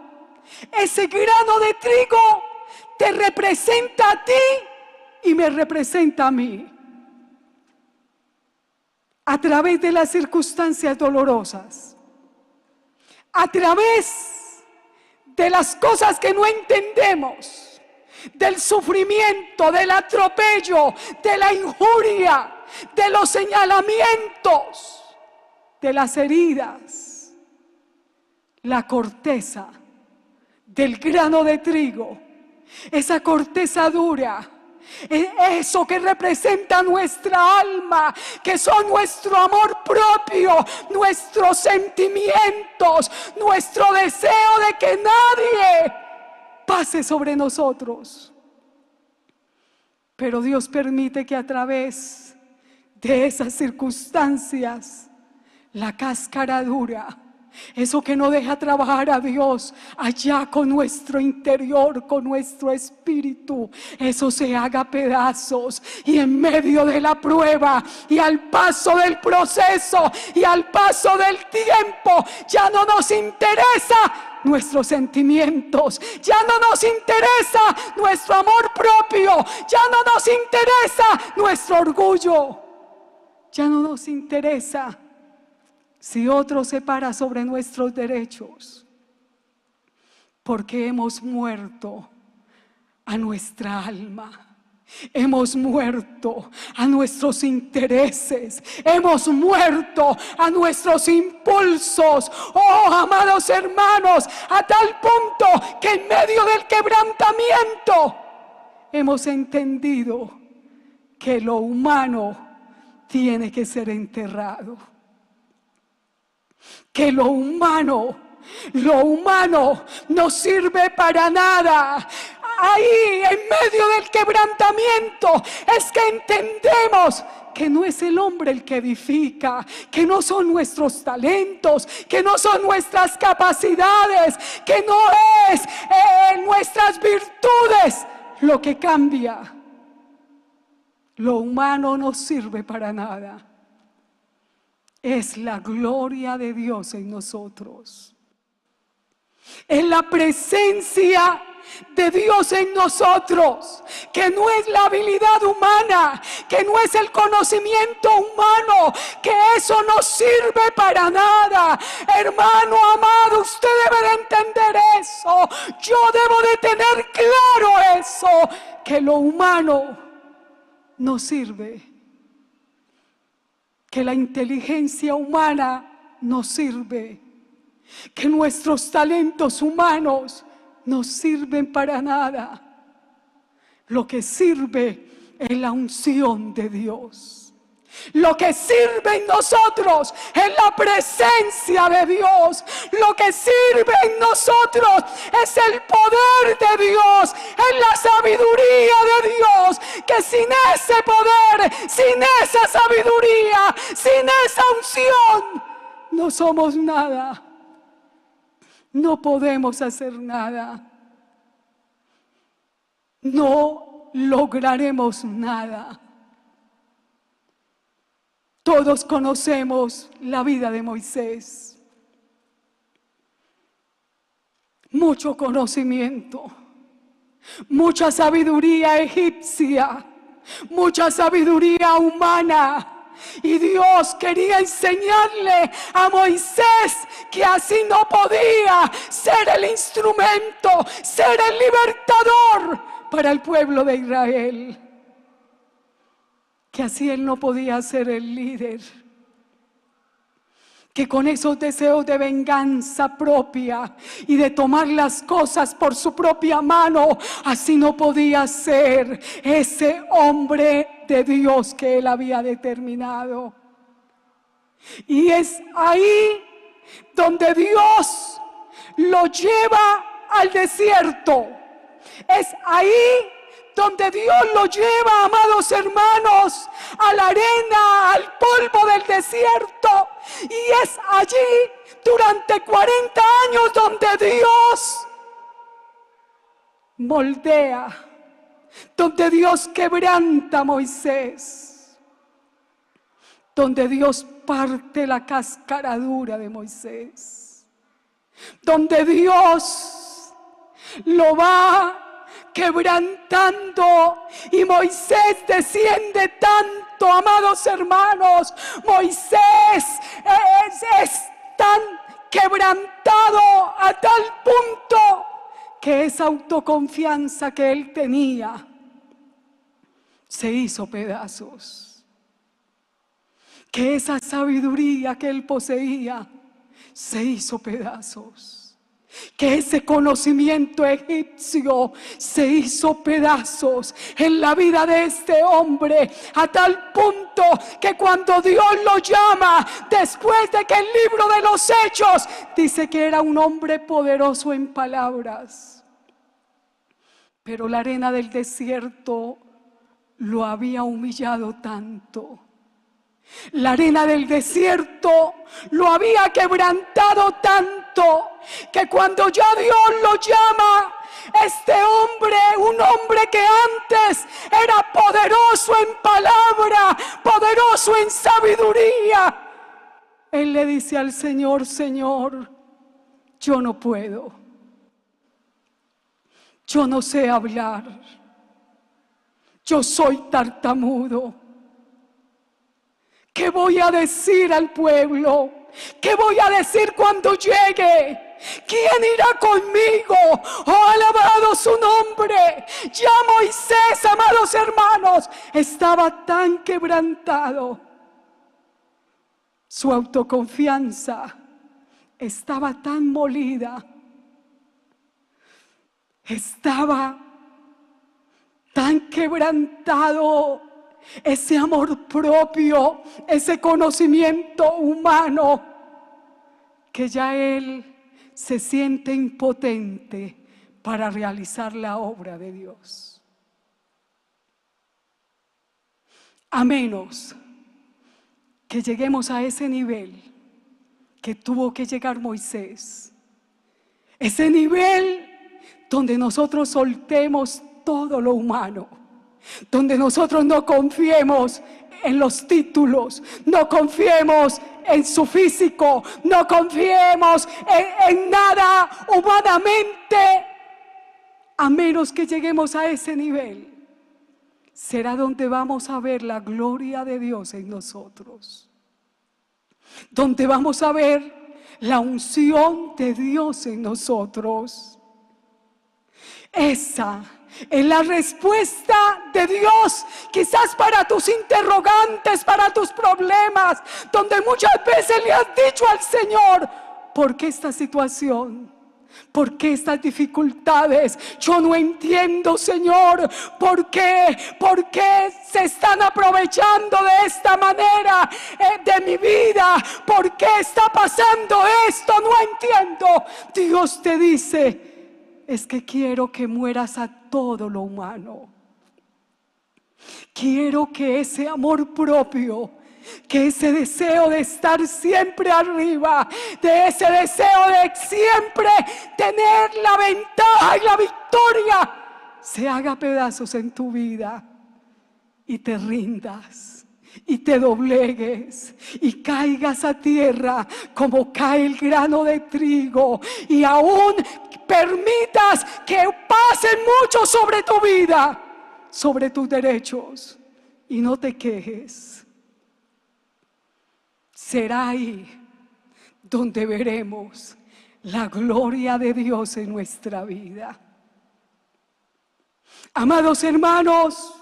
ese grano de trigo te representa a ti y me representa a mí. A través de las circunstancias dolorosas, a través de las cosas que no entendemos, del sufrimiento, del atropello, de la injuria, de los señalamientos, de las heridas, la corteza del grano de trigo, esa corteza dura, eso que representa nuestra alma, que son nuestro amor propio, nuestros sentimientos, nuestro deseo de que nadie pase sobre nosotros. Pero Dios permite que a través de esas circunstancias, la cáscara dura, eso que no deja trabajar a Dios allá con nuestro interior, con nuestro espíritu, eso se haga pedazos, y en medio de la prueba y al paso del proceso y al paso del tiempo, ya no nos interesa nuestros sentimientos, ya no nos interesa nuestro amor propio, ya no nos interesa nuestro orgullo, ya no nos interesa si otro se para sobre nuestros derechos, porque hemos muerto a nuestra alma. Hemos muerto a nuestros intereses, hemos muerto a nuestros impulsos. Oh, amados hermanos, a tal punto que en medio del quebrantamiento hemos entendido que lo humano tiene que ser enterrado, que lo humano no sirve para nada. Ahí, en medio del quebrantamiento, es que entendemos que no es el hombre el que edifica, que no son nuestros talentos, que no son nuestras capacidades, que no es nuestras virtudes lo que cambia. Lo humano no sirve para nada. Es la gloria de Dios en nosotros. Es la presencia de Dios en nosotros, que no es la habilidad humana, que no es el conocimiento humano, que eso no sirve para nada. Hermano amado, usted debe de entender eso. Yo debo de tener claro eso, que lo humano no sirve, que la inteligencia humana no sirve, que nuestros talentos humanos no sirven para nada. Lo que sirve es la unción de Dios. Lo que sirve en nosotros es la presencia de Dios. Lo que sirve en nosotros es el poder de Dios, es la sabiduría de Dios. Que sin ese poder, sin esa sabiduría, sin esa unción, no somos nada. No podemos hacer nada. No lograremos nada. Todos conocemos la vida de Moisés. Mucho conocimiento, mucha sabiduría egipcia, mucha sabiduría humana. Y Dios quería enseñarle a Moisés que así no podía ser el instrumento, ser el libertador para el pueblo de Israel. Que así él no podía ser el líder. Que con esos deseos de venganza propia y de tomar las cosas por su propia mano, así no podía ser ese hombre de Dios que él había determinado. Y es ahí donde Dios lo lleva al desierto. Es ahí donde Dios lo lleva, amados hermanos, a la arena, al polvo del desierto. Y es allí durante 40 años donde Dios moldea, donde Dios quebranta a Moisés, donde Dios parte la cáscara dura de Moisés, donde Dios lo va quebrantando, y Moisés desciende tanto, amados hermanos. Moisés es tan quebrantado a tal punto que esa autoconfianza que él tenía se hizo pedazos, que esa sabiduría que él poseía se hizo pedazos, que ese conocimiento egipcio se hizo pedazos en la vida de este hombre, a tal punto que cuando Dios lo llama, después de que el libro de los Hechos dice que era un hombre poderoso en palabras, pero la arena del desierto lo había humillado tanto. La arena del desierto lo había quebrantado tanto que cuando ya Dios lo llama, este hombre, un hombre que antes era poderoso en palabra, poderoso en sabiduría, él le dice al Señor: Señor, yo no puedo, yo no sé hablar, yo soy tartamudo. ¿Qué voy a decir al pueblo? ¿Qué voy a decir cuando llegue? ¿Quién irá conmigo? Oh, alabado su nombre. Ya Moisés, amados hermanos, estaba tan quebrantado. Su autoconfianza estaba tan molida. Estaba tan quebrantado. Ese amor propio, ese conocimiento humano, que ya él se siente impotente para realizar la obra de Dios. A menos que lleguemos a ese nivel que tuvo que llegar Moisés, ese nivel donde nosotros soltemos todo lo humano, donde nosotros no confiemos en los títulos, no confiemos en su físico, no confiemos en nada humanamente. A a menos que lleguemos a ese nivel, será donde vamos a ver la gloria de Dios en nosotros, donde vamos a ver la unción de Dios en nosotros. Esa es la respuesta de Dios, quizás para tus interrogantes, para tus problemas, donde muchas veces le has dicho al Señor: ¿por qué esta situación? ¿Por qué estas dificultades? Yo no entiendo, Señor. ¿Por qué? ¿Por qué se están aprovechando de esta manera de mi vida? ¿Por qué está pasando esto? No entiendo. Dios te dice: es que quiero que mueras a todo lo humano. Quiero que ese amor propio, que ese deseo de estar siempre arriba, de ese deseo de siempre tener la ventaja y la victoria, se haga pedazos en tu vida y te rindas y te doblegues y caigas a tierra como cae el grano de trigo, y aún permitas que pasen mucho sobre tu vida, sobre tus derechos, y no te quejes. Será ahí donde veremos la gloria de Dios en nuestra vida. Amados hermanos,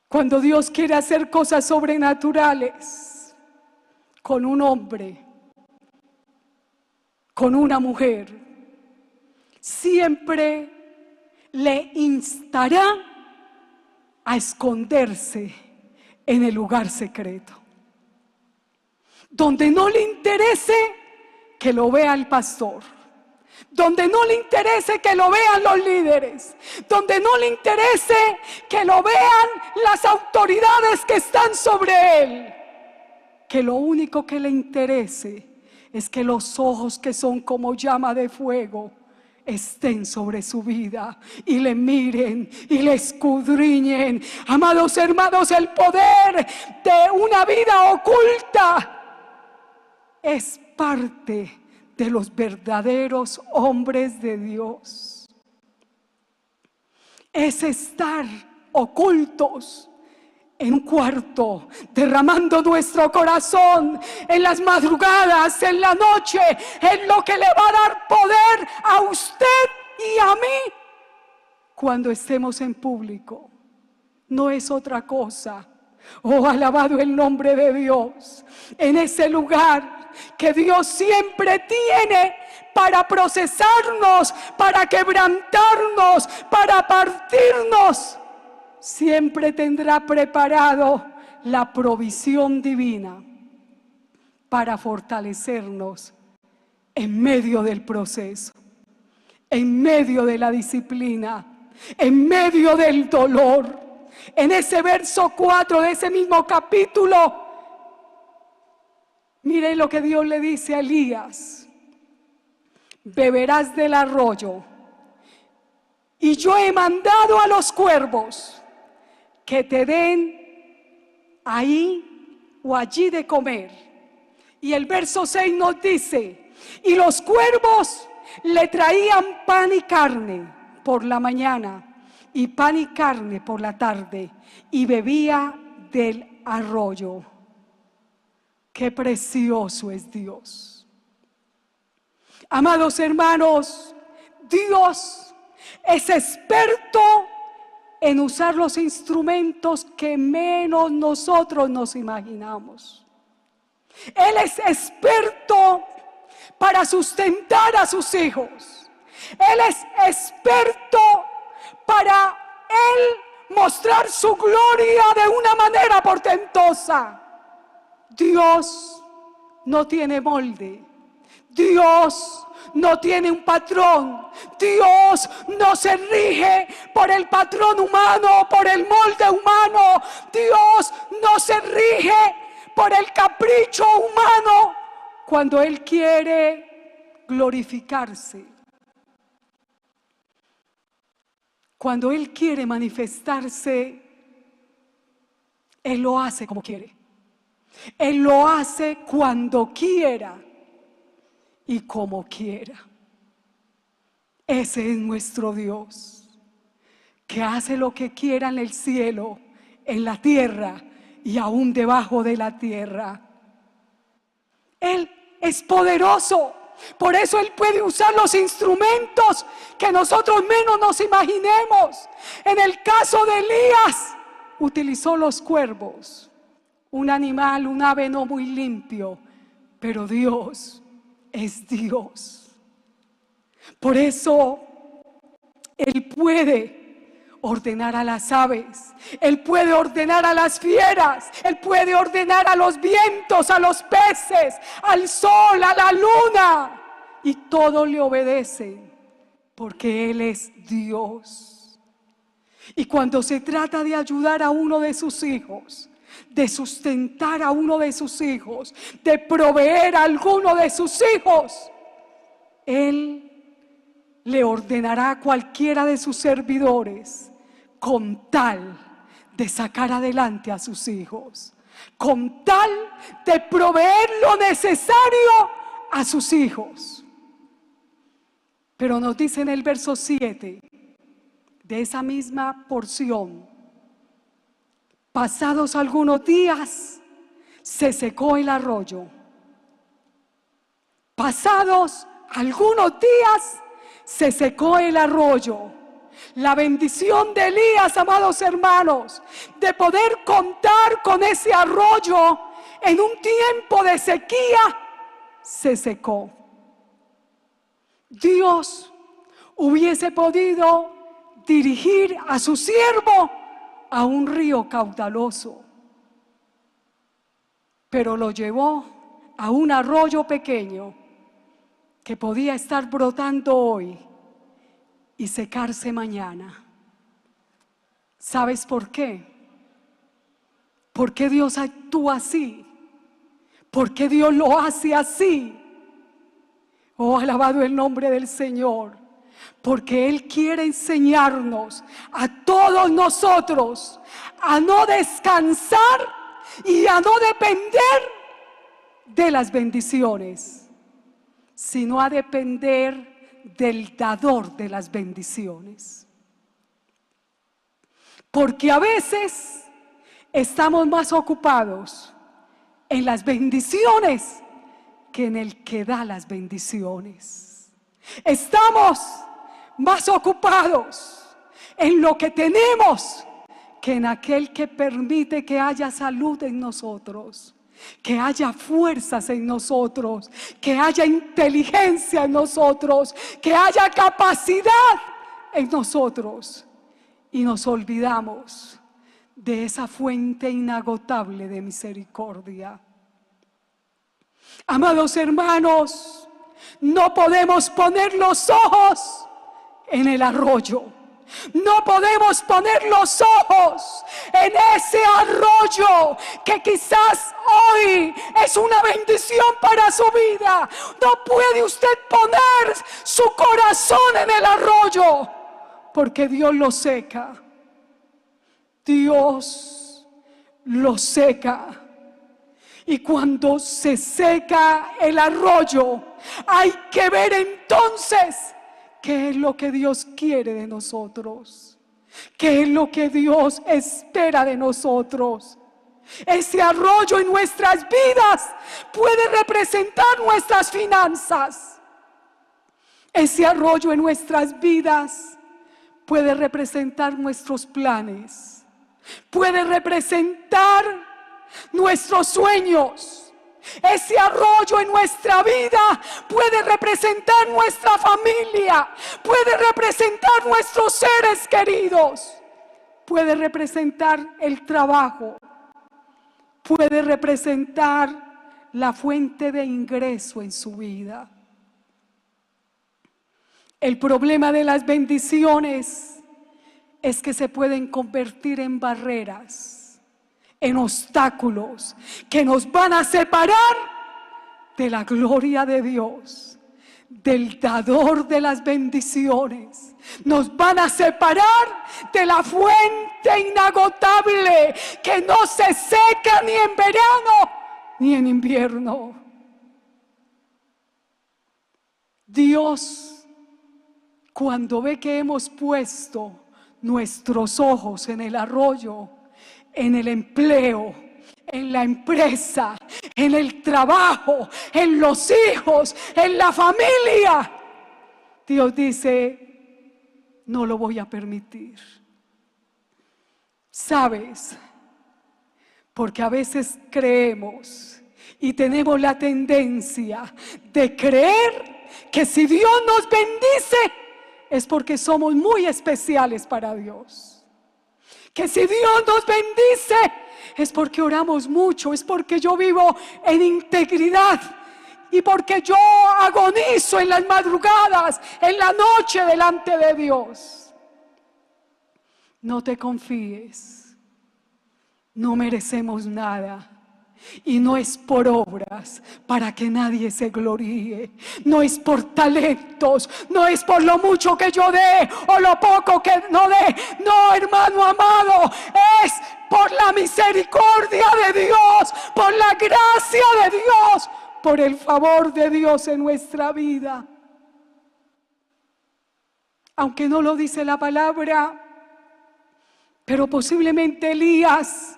cuando Dios quiere hacer cosas sobrenaturales con un hombre, con una mujer, siempre le instará a esconderse en el lugar secreto, donde no le interese que lo vea el pastor, donde no le interese que lo vean los líderes, donde no le interese que lo vean las autoridades que están sobre él, que lo único que le interese es que los ojos, que son como llama de fuego, estén sobre su vida y le miren y le escudriñen. Amados hermanos, el poder de una vida oculta es parte de los verdaderos hombres de Dios. Es estar ocultos en un cuarto, derramando nuestro corazón en las madrugadas, en la noche, en lo que le va a dar poder a usted y a mí cuando estemos en público. No es otra cosa. Oh, alabado el nombre de Dios. En ese lugar que Dios siempre tiene para procesarnos, para quebrantarnos, para partirnos, siempre tendrá preparado la provisión divina para fortalecernos en medio del proceso, en medio de la disciplina, en medio del dolor. En ese verso 4 de ese mismo capítulo, mire lo que Dios le dice a Elías: beberás del arroyo, y yo he mandado a los cuervos que te den ahí o allí de comer. Y el verso 6 nos dice: y los cuervos le traían pan y carne por la mañana, y pan y carne por la tarde, y bebía del arroyo. Qué precioso es Dios. Amados hermanos, Dios es experto en usar los instrumentos que menos nosotros nos imaginamos. Él es experto para sustentar a sus hijos. Él es experto para Él mostrar su gloria de una manera portentosa. Dios no tiene molde. Dios no tiene un patrón. Dios no se rige por el patrón humano, por el molde humano. Dios no se rige por el capricho humano cuando Él quiere glorificarse. Cuando Él quiere manifestarse, Él lo hace como quiere. Él lo hace cuando quiera y como quiera. Ese es nuestro Dios, que hace lo que quiera en el cielo, en la tierra y aún debajo de la tierra. Él es poderoso. Por eso Él puede usar los instrumentos que nosotros menos nos imaginemos. En el caso de Elías, utilizó los cuervos, un animal, un ave no muy limpio, pero Dios es Dios. Por eso Él puede ordenar a las aves, Él puede ordenar a las fieras, Él puede ordenar a los vientos, a los peces, al sol, a la luna, y todo le obedece, porque Él es Dios. Y cuando se trata de ayudar a uno de sus hijos, de sustentar a uno de sus hijos, de proveer a alguno de sus hijos, Él le ordenará a cualquiera de sus servidores con tal de sacar adelante a sus hijos, con tal de proveer lo necesario a sus hijos. Pero nos dice en el verso 7 de esa misma porción: pasados algunos días se secó el arroyo. Pasados algunos días se secó el arroyo. La bendición de Elías, amados hermanos, de poder contar con ese arroyo en un tiempo de sequía, se secó. Dios hubiese podido dirigir a su siervo a un río caudaloso, pero lo llevó a un arroyo pequeño que podía estar brotando hoy y secarse mañana. ¿Sabes por qué? ¿Por qué Dios actúa así? ¿Por qué Dios lo hace así? Oh, alabado el nombre del Señor. Porque Él quiere enseñarnos a todos nosotros a no descansar y a no depender de las bendiciones, sino a depender del dador de las bendiciones. Porque a veces estamos más ocupados en las bendiciones que en el que da las bendiciones. Estamos más ocupados en lo que tenemos que en aquel que permite que haya salud en nosotros, que haya fuerzas en nosotros, que haya inteligencia en nosotros, que haya capacidad en nosotros. Y nos olvidamos de esa fuente inagotable de misericordia. Amados hermanos, no podemos poner los ojos en el arroyo. No podemos poner los ojos en ese arroyo que quizás hoy es una bendición para su vida. No puede usted poner su corazón en el arroyo, porque Dios lo seca. Dios lo seca. Y cuando se seca el arroyo, hay que ver entonces qué es lo que Dios quiere de nosotros, qué es lo que Dios espera de nosotros. Ese arroyo en nuestras vidas puede representar nuestras finanzas. Ese arroyo en nuestras vidas puede representar nuestros planes, puede representar nuestros sueños. Ese arroyo en nuestra vida puede representar nuestra familia, puede representar nuestros seres queridos, puede representar el trabajo, puede representar la fuente de ingreso en su vida. El problema de las bendiciones es que se pueden convertir en barreras, en obstáculos que nos van a separar de la gloria de Dios, del dador de las bendiciones. Nos van a separar de la fuente inagotable que no se seca ni en verano ni en invierno. Dios, cuando ve que hemos puesto nuestros ojos en el arroyo, en el empleo, en la empresa, en el trabajo, en los hijos, en la familia, Dios dice: no lo voy a permitir. ¿Sabes? Porque a veces creemos y tenemos la tendencia de creer que si Dios nos bendice es porque somos muy especiales para Dios. Que si Dios nos bendice es porque oramos mucho, es porque yo vivo en integridad y porque yo agonizo en las madrugadas, en la noche delante de Dios. No te confíes, no merecemos nada. Y no es por obras para que nadie se gloríe, no es por talentos, no es por lo mucho que yo dé o lo poco que no dé. No, hermano amado, es por la misericordia de Dios, por la gracia de Dios, por el favor de Dios en nuestra vida. Aunque no lo dice la palabra, pero posiblemente Elías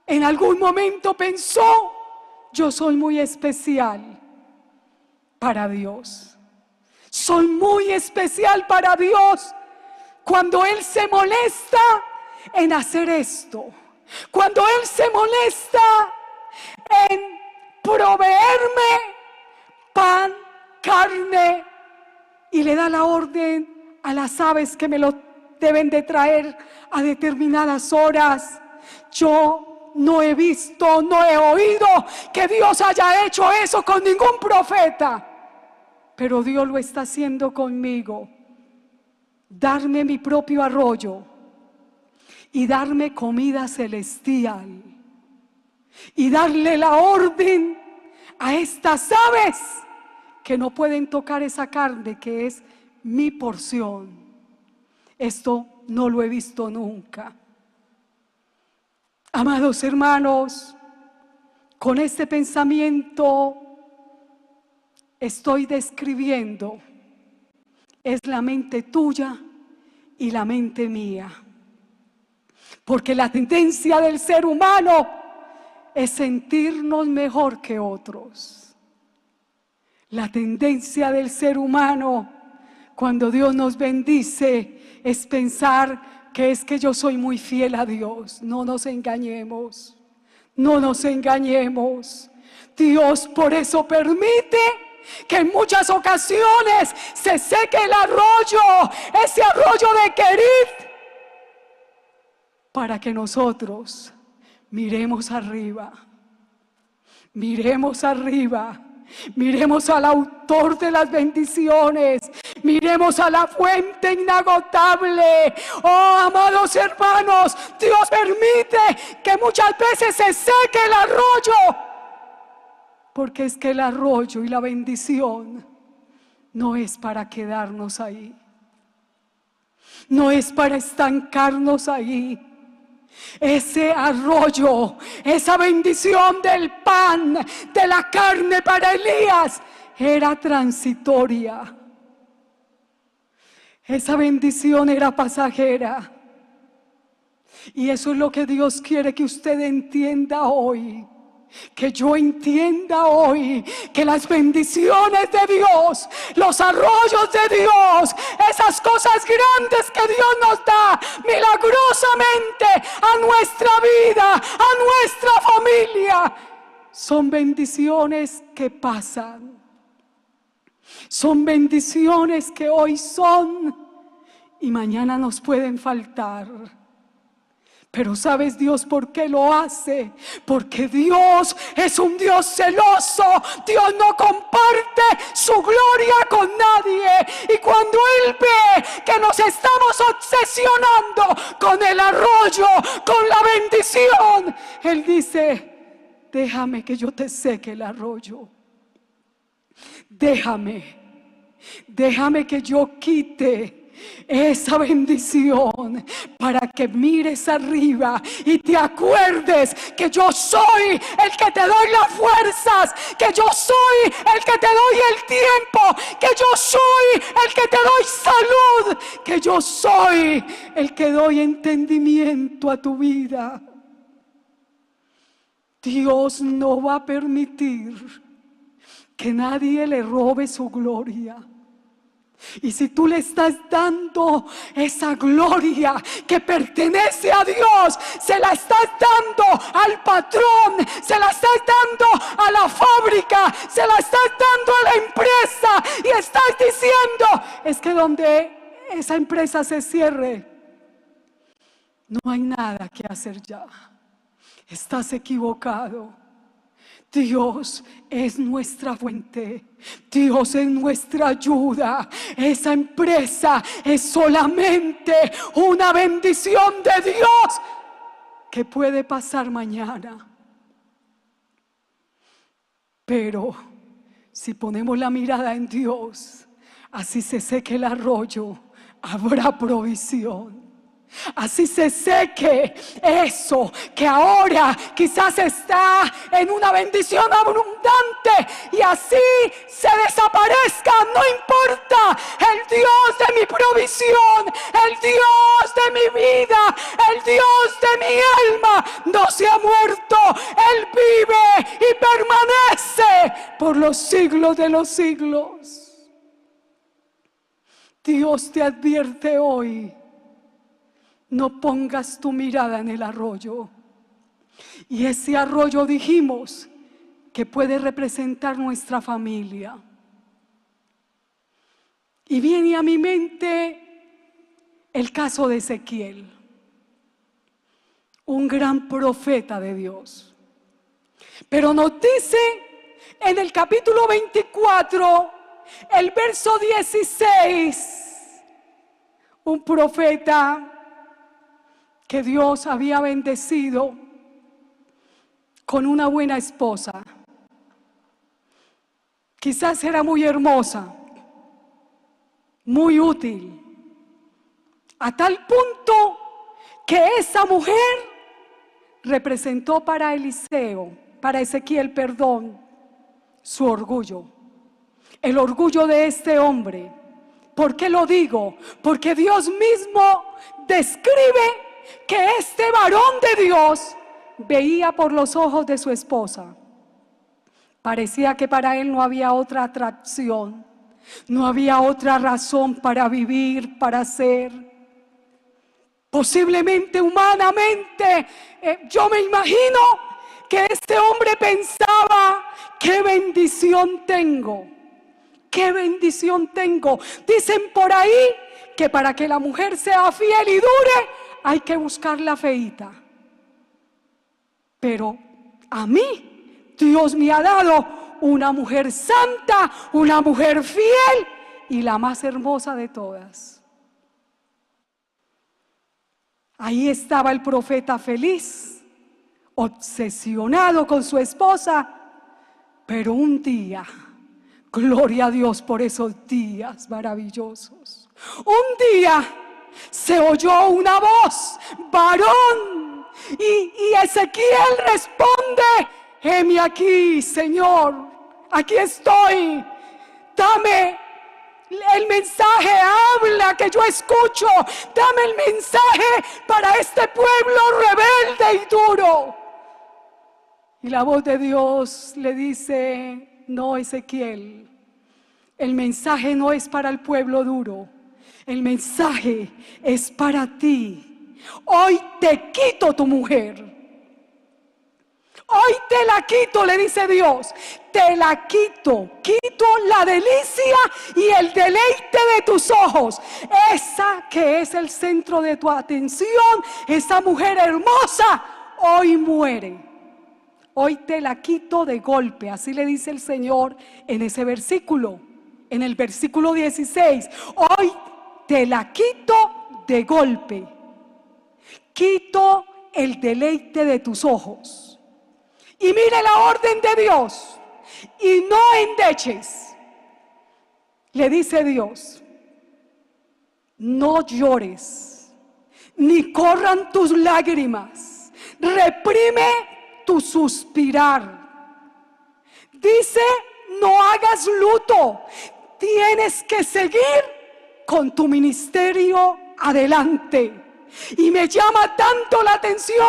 en algún momento pensó: yo soy muy especial para Dios. Soy muy especial para Dios. Cuando Él se molesta en hacer esto, cuando Él se molesta en proveerme pan, carne, y le da la orden a las aves que me lo deben de traer a determinadas horas, yo no he visto, no he oído que Dios haya hecho eso con ningún profeta, pero Dios lo está haciendo conmigo. Darme mi propio arroyo y darme comida celestial y darle la orden a estas aves que no pueden tocar esa carne que es mi porción. Esto no lo he visto nunca. Amados hermanos, con este pensamiento estoy describiendo, es la mente tuya y la mente mía. Porque la tendencia del ser humano es sentirnos mejor que otros. La tendencia del ser humano cuando Dios nos bendice es pensar que es que yo soy muy fiel a Dios. No nos engañemos, no nos engañemos. Dios por eso permite que en muchas ocasiones se seque el arroyo, ese arroyo de Querit, para que nosotros miremos arriba, miremos arriba. Miremos al autor de las bendiciones, miremos a la fuente inagotable. Oh, amados hermanos, Dios permite que muchas veces se seque el arroyo, porque es que el arroyo y la bendición no es para quedarnos ahí, no es para estancarnos ahí. Ese arroyo, esa bendición del pan, de la carne para Elías, era transitoria. Esa bendición era pasajera. Y eso es lo que Dios quiere que usted entienda hoy. Que yo entienda hoy que las bendiciones de Dios, los arroyos de Dios, esas cosas grandes que Dios nos da milagrosamente a nuestra vida, a nuestra familia, son bendiciones que pasan. Son bendiciones que hoy son y mañana nos pueden faltar. Pero ¿sabes Dios por qué lo hace? Porque Dios es un Dios celoso. Dios no comparte su gloria con nadie. Y cuando Él ve que nos estamos obsesionando con el arroyo, con la bendición, Él dice: déjame que yo te seque el arroyo. Déjame que yo quite esa bendición para que mires arriba y te acuerdes que yo soy el que te doy las fuerzas, que yo soy el que te doy el tiempo, que yo soy el que te doy salud, que yo soy el que doy entendimiento a tu vida. Dios no va a permitir que nadie le robe su gloria. Y si tú le estás dando esa gloria que pertenece a Dios, se la estás dando al patrón, se la estás dando a la fábrica, se la estás dando a la empresa, y estás diciendo, es que donde esa empresa se cierre, no hay nada que hacer ya. Estás equivocado. Dios es nuestra fuente, Dios es nuestra ayuda. Esa empresa es solamente una bendición de Dios que puede pasar mañana. Pero si ponemos la mirada en Dios, así se seque el arroyo, habrá provisión. Así se seque eso que ahora quizás está en una bendición abundante y así se desaparezca. No importa, el Dios de mi provisión, el Dios de mi vida, el Dios de mi alma no se ha muerto. Él vive y permanece por los siglos de los siglos. Dios te advierte hoy: no pongas tu mirada en el arroyo. Y ese arroyo dijimos que puede representar nuestra familia. Y viene a mi mente el caso de Ezequiel, un gran profeta de Dios. Pero nos dice en el capítulo 24, el verso 16, un profeta que Dios había bendecido con una buena esposa. Quizás era muy hermosa, muy útil, a tal punto que esa mujer representó para Ezequiel, su orgullo, el orgullo de este hombre. ¿Por qué lo digo? Porque Dios mismo describe que este varón de Dios veía por los ojos de su esposa. Parecía que para él no había otra atracción, no había otra razón para vivir, para ser. Posiblemente humanamente, yo me imagino que este hombre pensaba: qué bendición tengo, qué bendición tengo. Dicen por ahí que para que la mujer sea fiel y dure, hay que buscarla feíta. Pero a mí, Dios me ha dado una mujer santa, una mujer fiel y la más hermosa de todas. Ahí estaba el profeta feliz, obsesionado con su esposa. Pero un día, gloria a Dios por esos días maravillosos, un día se oyó una voz: varón. Y Ezequiel responde: heme aquí, Señor, aquí estoy, dame el mensaje, habla que yo escucho, dame el mensaje para este pueblo rebelde y duro. Y la voz de Dios le dice: no, Ezequiel, el mensaje no es para el pueblo duro, el mensaje es para ti. Hoy te quito tu mujer, hoy te la quito, le dice Dios, te la quito, quito la delicia y el deleite de tus ojos, esa que es el centro de tu atención, esa mujer hermosa, hoy muere. Hoy te la quito de golpe, así le dice el Señor en ese versículo, en el versículo 16. Hoy te la quito de golpe, quito el deleite de tus ojos. Y mire la orden de Dios: y no endeches, le dice Dios, no llores, ni corran tus lágrimas, reprime tu suspirar. Dice, no hagas luto, tienes que seguir con tu ministerio adelante. Y me llama tanto la atención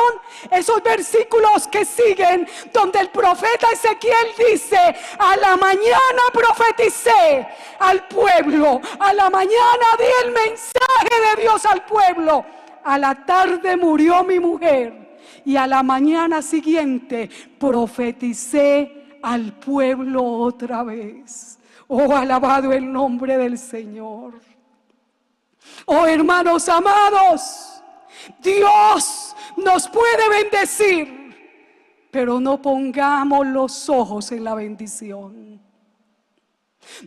esos versículos que siguen, donde el profeta Ezequiel dice: a la mañana profeticé al pueblo, a la mañana di el mensaje de Dios al pueblo, a la tarde murió mi mujer y a la mañana siguiente profeticé al pueblo otra vez. Oh, alabado el nombre del Señor. Oh, hermanos amados, Dios nos puede bendecir, pero no pongamos los ojos en la bendición.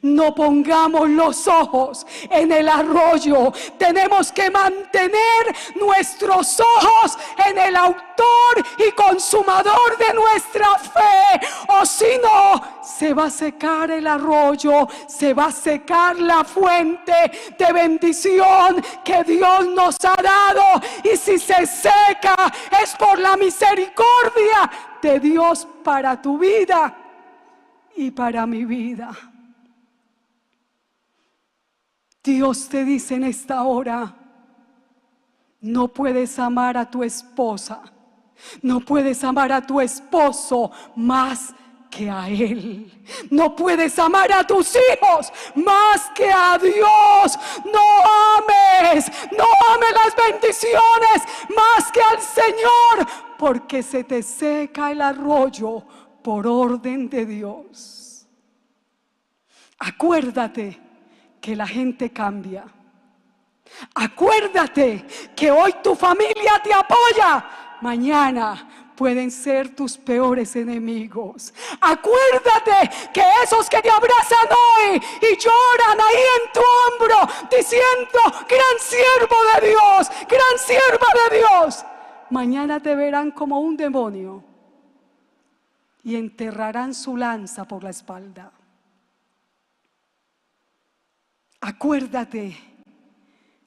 No pongamos los ojos en el arroyo. Tenemos que mantener nuestros ojos en el autor y consumador de nuestra fe, o si no, se va a secar el arroyo, se va a secar la fuente de bendición que Dios nos ha dado. Y si se seca, es por la misericordia de Dios para tu vida y para mi vida. Dios te dice en esta hora: no puedes amar a tu esposa, no puedes amar a tu esposo más que a Él. No puedes amar a tus hijos más que a Dios. No ames las bendiciones más que al Señor, porque se te seca el arroyo por orden de Dios. Acuérdate que la gente cambia. Acuérdate que hoy tu familia te apoya, mañana pueden ser tus peores enemigos. Acuérdate que esos que te abrazan hoy y lloran ahí en tu hombro diciendo: gran siervo de Dios, gran sierva de Dios, mañana te verán como un demonio y enterrarán su lanza por la espalda. Acuérdate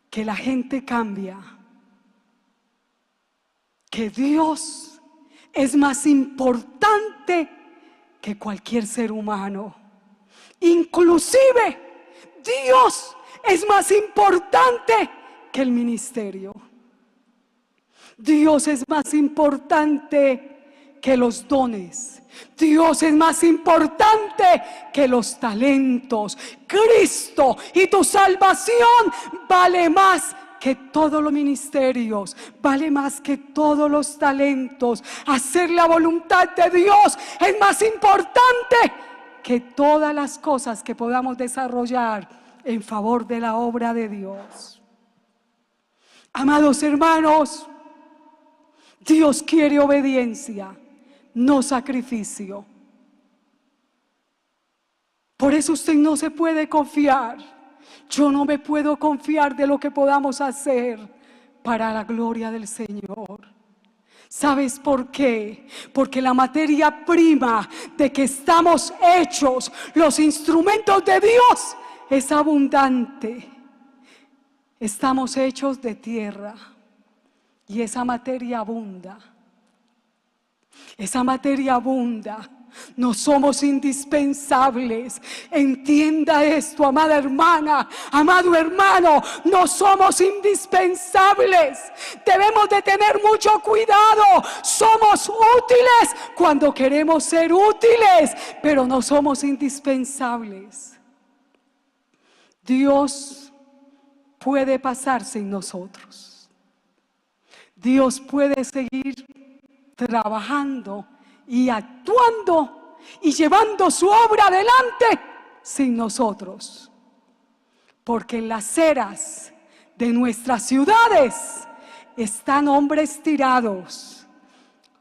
que la gente cambia, que Dios es más importante que cualquier ser humano. Inclusive Dios es más importante que el ministerio. Dios es más importante que los dones. Dios es más importante que los talentos. Cristo y tu salvación vale más que todos los ministerios, vale más que todos los talentos. Hacer la voluntad de Dios es más importante que todas las cosas que podamos desarrollar en favor de la obra de Dios. Amados hermanos, Dios quiere obediencia, no sacrificio. Por eso usted no se puede confiar. Yo no me puedo confiar de lo que podamos hacer para la gloria del Señor. ¿Sabes por qué? Porque la materia prima de que estamos hechos, los instrumentos de Dios, es abundante. Estamos hechos de tierra y esa materia abunda. Esa materia abunda. No somos indispensables. Entienda esto, amada hermana, amado hermano, no somos indispensables. Debemos de tener mucho cuidado. Somos útiles cuando queremos ser útiles, pero no somos indispensables. Dios puede pasar sin nosotros. Dios puede seguir trabajando y actuando y llevando su obra adelante sin nosotros. Porque en las aceras de nuestras ciudades están hombres tirados,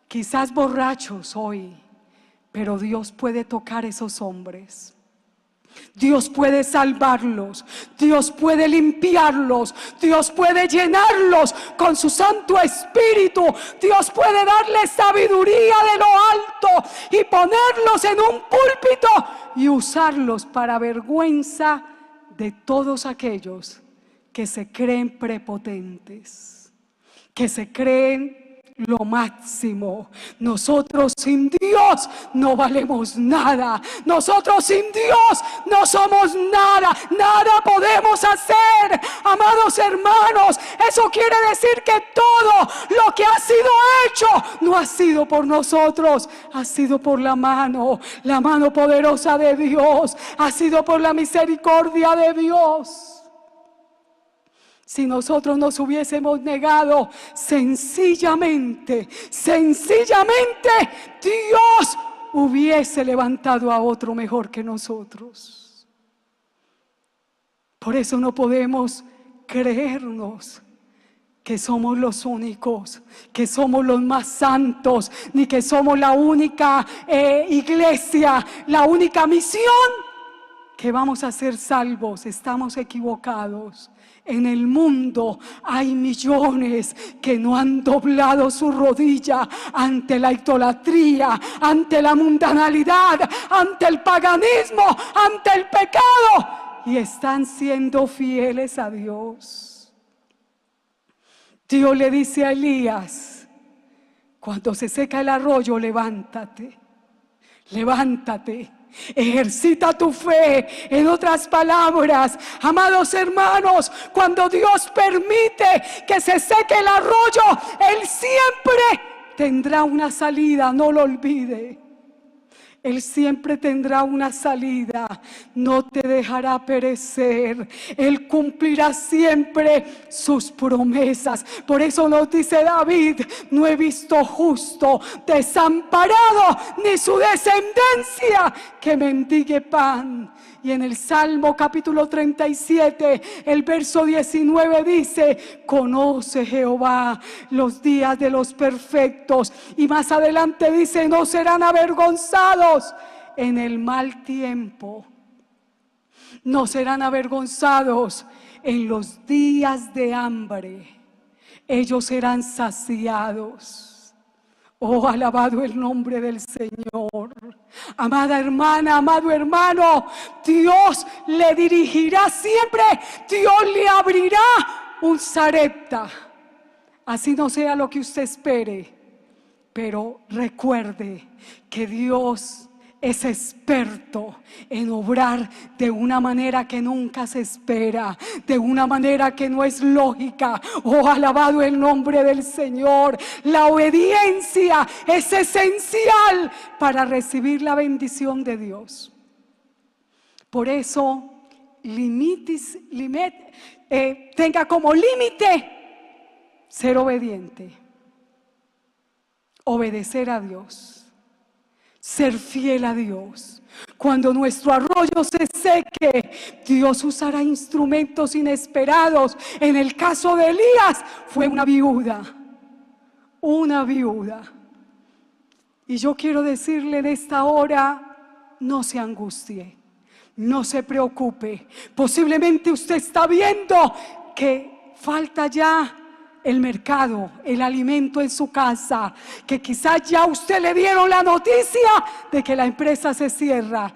quizás borrachos hoy, pero Dios puede tocar esos hombres. Dios puede salvarlos, Dios puede limpiarlos, Dios puede llenarlos con su Santo Espíritu, Dios puede darles sabiduría de lo alto y ponerlos en un púlpito y usarlos para vergüenza de todos aquellos que se creen prepotentes, que se creen lo máximo. Nosotros sin Dios no valemos nada. Nosotros sin Dios no somos nada. Nada podemos hacer. Amados hermanos, eso quiere decir que todo lo que ha sido hecho no ha sido por nosotros, ha sido por la mano poderosa de Dios, ha sido por la misericordia de Dios. Si nosotros nos hubiésemos negado, sencillamente, Dios hubiese levantado a otro mejor que nosotros. Por eso no podemos creernos que somos los únicos, que somos los más santos, ni que somos la única iglesia, la única misión que vamos a ser salvos. Estamos equivocados. En el mundo hay millones que no han doblado su rodilla ante la idolatría, ante la mundanalidad, ante el paganismo, ante el pecado, y están siendo fieles a Dios. Dios le dice a Elías: cuando se seca el arroyo, levántate, levántate. Ejercita tu fe. En otras palabras, amados hermanos, cuando Dios permite que se seque el arroyo, Él siempre tendrá una salida, no lo olvide. Él siempre tendrá una salida, no te dejará perecer. Él cumplirá siempre sus promesas. Por eso nos dice David: no he visto justo desamparado, ni su descendencia que mendigue pan. Y en el Salmo capítulo 37, el verso 19 dice: conoce Jehová los días de los perfectos. Y más adelante dice: no serán avergonzados en el mal tiempo. No serán avergonzados en los días de hambre. Ellos serán saciados. Oh, alabado el nombre del Señor. Amada hermana, amado hermano, Dios le dirigirá siempre. Dios le abrirá un Sarepta. Así no sea lo que usted espere, pero recuerde que Dios es experto en obrar de una manera que nunca se espera, de una manera que no es lógica. Oh, alabado el nombre del Señor. La obediencia es esencial para recibir la bendición de Dios. Por eso, tenga como límite ser obediente, obedecer a Dios, ser fiel a Dios. Cuando nuestro arroyo se seque, Dios usará instrumentos inesperados. En el caso de Elías fue una viuda. Y yo quiero decirle en esta hora: no se angustie, no se preocupe. Posiblemente usted está viendo que falta ya el mercado, el alimento en su casa, que quizás ya usted le dieron la noticia de que la empresa se cierra,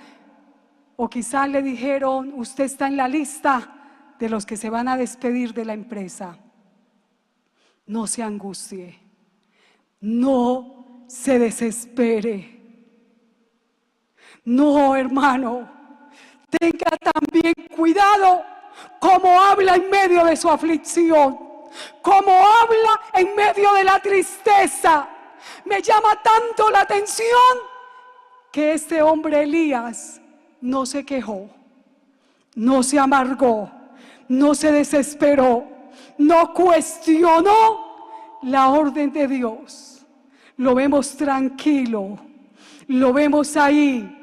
o quizás le dijeron: usted está en la lista de los que se van a despedir de la empresa. No se angustie, no se desespere. No, hermano, tenga también cuidado cómo habla en medio de su aflicción, cómo habla en medio de la tristeza. Me llama tanto la atención que este hombre Elías no se quejó, no se amargó, no se desesperó, no cuestionó la orden de Dios. Lo vemos tranquilo, lo vemos ahí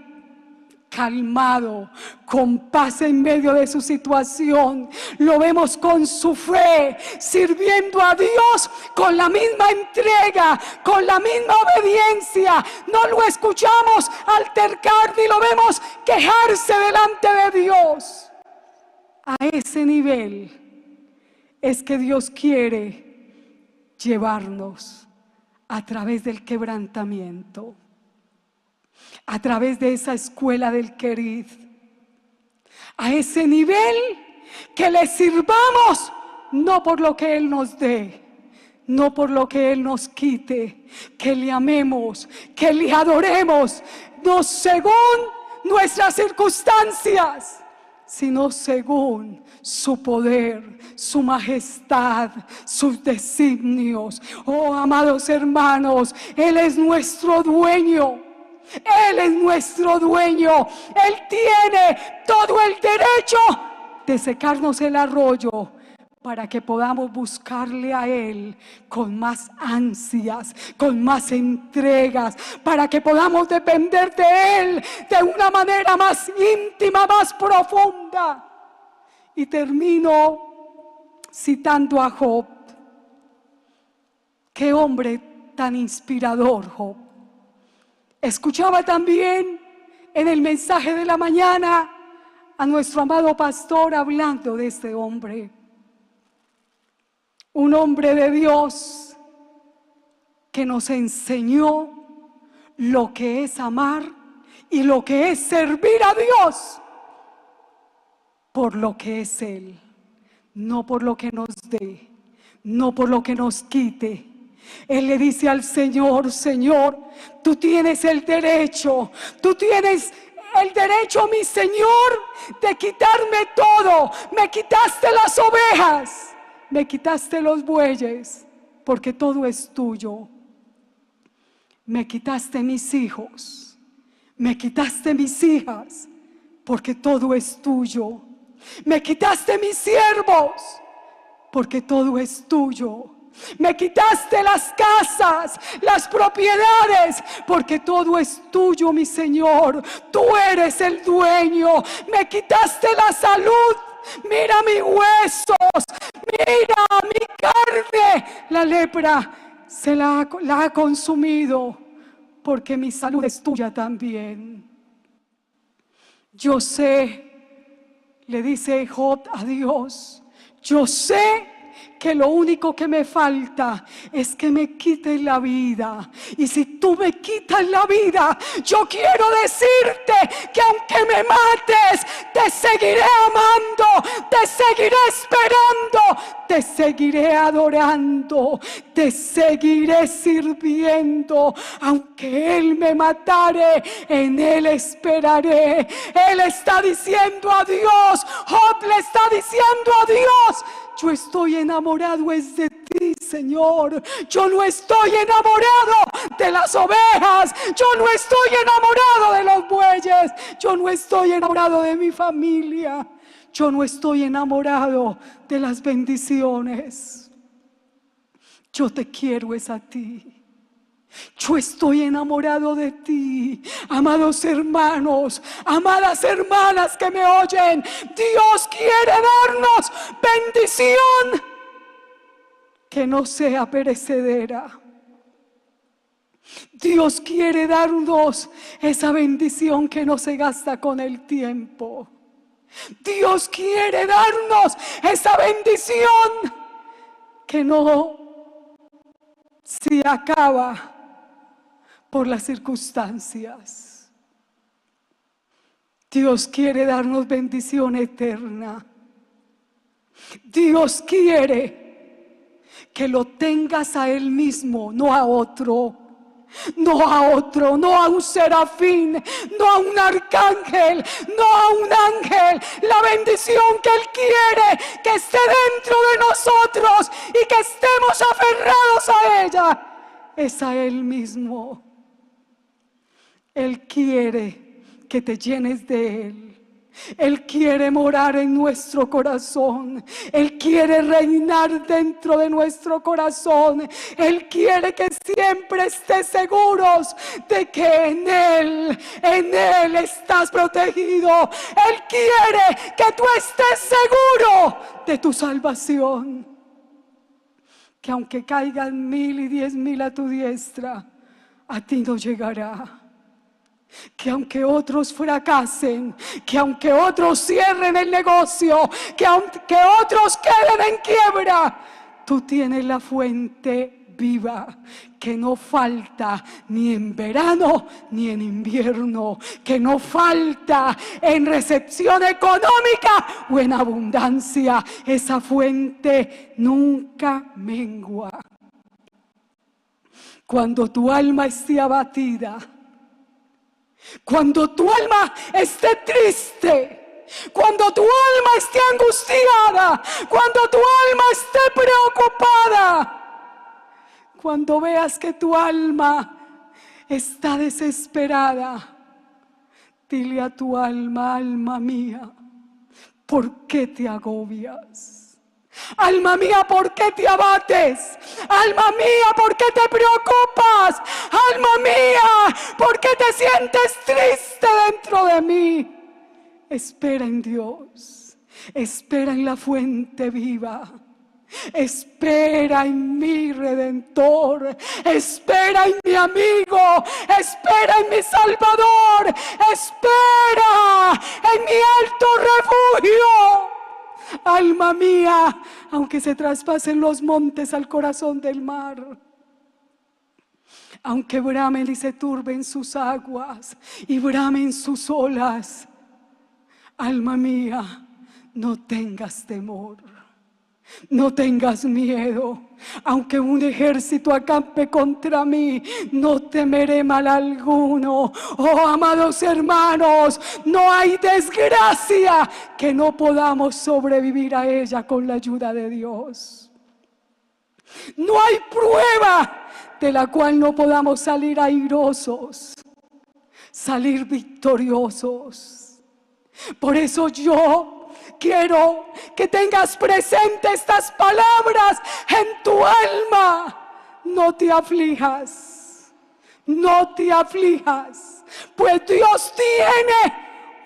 calmado, con paz en medio de su situación. Lo vemos con su fe, sirviendo a Dios con la misma entrega, con la misma obediencia. No lo escuchamos altercar ni lo vemos quejarse delante de Dios. A ese nivel es que Dios quiere llevarnos, a través del quebrantamiento, a través de esa escuela del Querid. A ese nivel que le sirvamos no por lo que Él nos dé, no por lo que Él nos quite, que le amemos, que le adoremos, no según nuestras circunstancias, sino según su poder, su majestad, sus designios. Oh, amados hermanos, Él es nuestro dueño. Él es nuestro dueño. Él tiene todo el derecho de secarnos el arroyo, para que podamos buscarle a Él con más ansias, con más entregas, para que podamos depender de Él de una manera más íntima, más profunda. Y termino citando a Job. Qué hombre tan inspirador, Job. Escuchaba también en el mensaje de la mañana a nuestro amado pastor hablando de este hombre. Un hombre de Dios que nos enseñó lo que es amar y lo que es servir a Dios por lo que es Él, no por lo que nos dé, no por lo que nos quite. Él le dice al Señor: Señor, tú tienes el derecho, mi Señor, de quitarme todo. Me quitaste las ovejas, me quitaste los bueyes, porque todo es tuyo. Me quitaste mis hijos, me quitaste mis hijas, porque todo es tuyo. Me quitaste mis siervos, porque todo es tuyo. Me quitaste las casas, las propiedades, porque todo es tuyo, mi Señor. Tú eres el dueño. Me quitaste la salud. Mira mis huesos, mira mi carne. La lepra la ha consumido, porque mi salud es tuya también. Yo sé, le dice Job a Dios, yo sé que lo único que me falta es que me quites la vida. Y si tú me quitas la vida, yo quiero decirte que aunque me mates, te seguiré amando, te seguiré esperando, te seguiré adorando, te seguiré sirviendo. Aunque Él me matare, en Él esperaré. Él está diciendo a Dios, Job le está diciendo a Dios: yo estoy enamorado es de ti, Señor. Yo no estoy enamorado de las ovejas. Yo no estoy enamorado de los bueyes. Yo no estoy enamorado de mi familia. Yo no estoy enamorado de las bendiciones. Yo te quiero es a ti. Yo estoy enamorado de ti. Amados hermanos, amadas hermanas que me oyen, Dios quiere darnos bendición que no sea perecedera. Dios quiere darnos esa bendición que no se gasta con el tiempo. Dios quiere darnos esa bendición que no se acaba por las circunstancias. Dios quiere darnos bendición eterna. Dios quiere que lo tengas a Él mismo, no a otro. No a otro, no a un serafín, no a un arcángel, no a un ángel. La bendición que Él quiere que esté dentro de nosotros y que estemos aferrados a ella es a Él mismo. Él quiere que te llenes de Él. Él quiere morar en nuestro corazón. Él quiere reinar dentro de nuestro corazón. Él quiere que siempre estés seguros de que en Él estás protegido. Él quiere que tú estés seguro de tu salvación. Que aunque caigan 1000 y 10.000 a tu diestra, a ti no llegará. Que aunque otros fracasen, que aunque otros cierren el negocio, que aunque otros queden en quiebra, tú tienes la fuente viva, que no falta ni en verano ni en invierno, que no falta en recepción económica o en abundancia. Esa fuente nunca mengua. Cuando tu alma esté abatida, cuando tu alma esté triste, cuando tu alma esté angustiada, cuando tu alma esté preocupada, cuando veas que tu alma está desesperada, dile a tu alma: alma mía, ¿por qué te agobias? Alma mía, ¿por qué te abates? Alma mía, ¿por qué te preocupas? Alma mía, ¿por qué te sientes triste dentro de mí? Espera en Dios, espera en la fuente viva, espera en mi Redentor, espera en mi amigo, espera en mi Salvador, espera en mi alto refugio. Alma mía, aunque se traspasen los montes al corazón del mar, aunque bramen y se turben sus aguas y bramen sus olas, alma mía, no tengas temor, no tengas miedo. Aunque un ejército acampe contra mí, no temeré mal alguno. Oh, amados hermanos, no hay desgracia que no podamos sobrevivir a ella con la ayuda de Dios. No hay prueba de la cual no podamos salir airosos, salir victoriosos. Por eso yo quiero que tengas presente estas palabras en tu alma. No te aflijas, no te aflijas, pues Dios tiene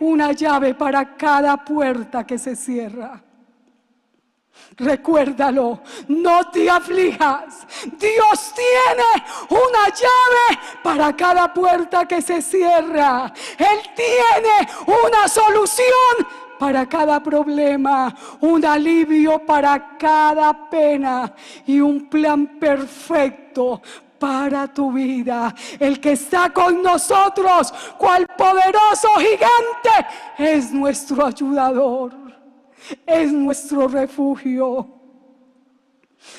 una llave para cada puerta que se cierra. Recuérdalo, no te aflijas. Dios tiene una llave para cada puerta que se cierra. Él tiene una solución para cada problema, un alivio para cada pena y un plan perfecto para tu vida. El que está con nosotros, cual poderoso gigante, es nuestro ayudador, es nuestro refugio.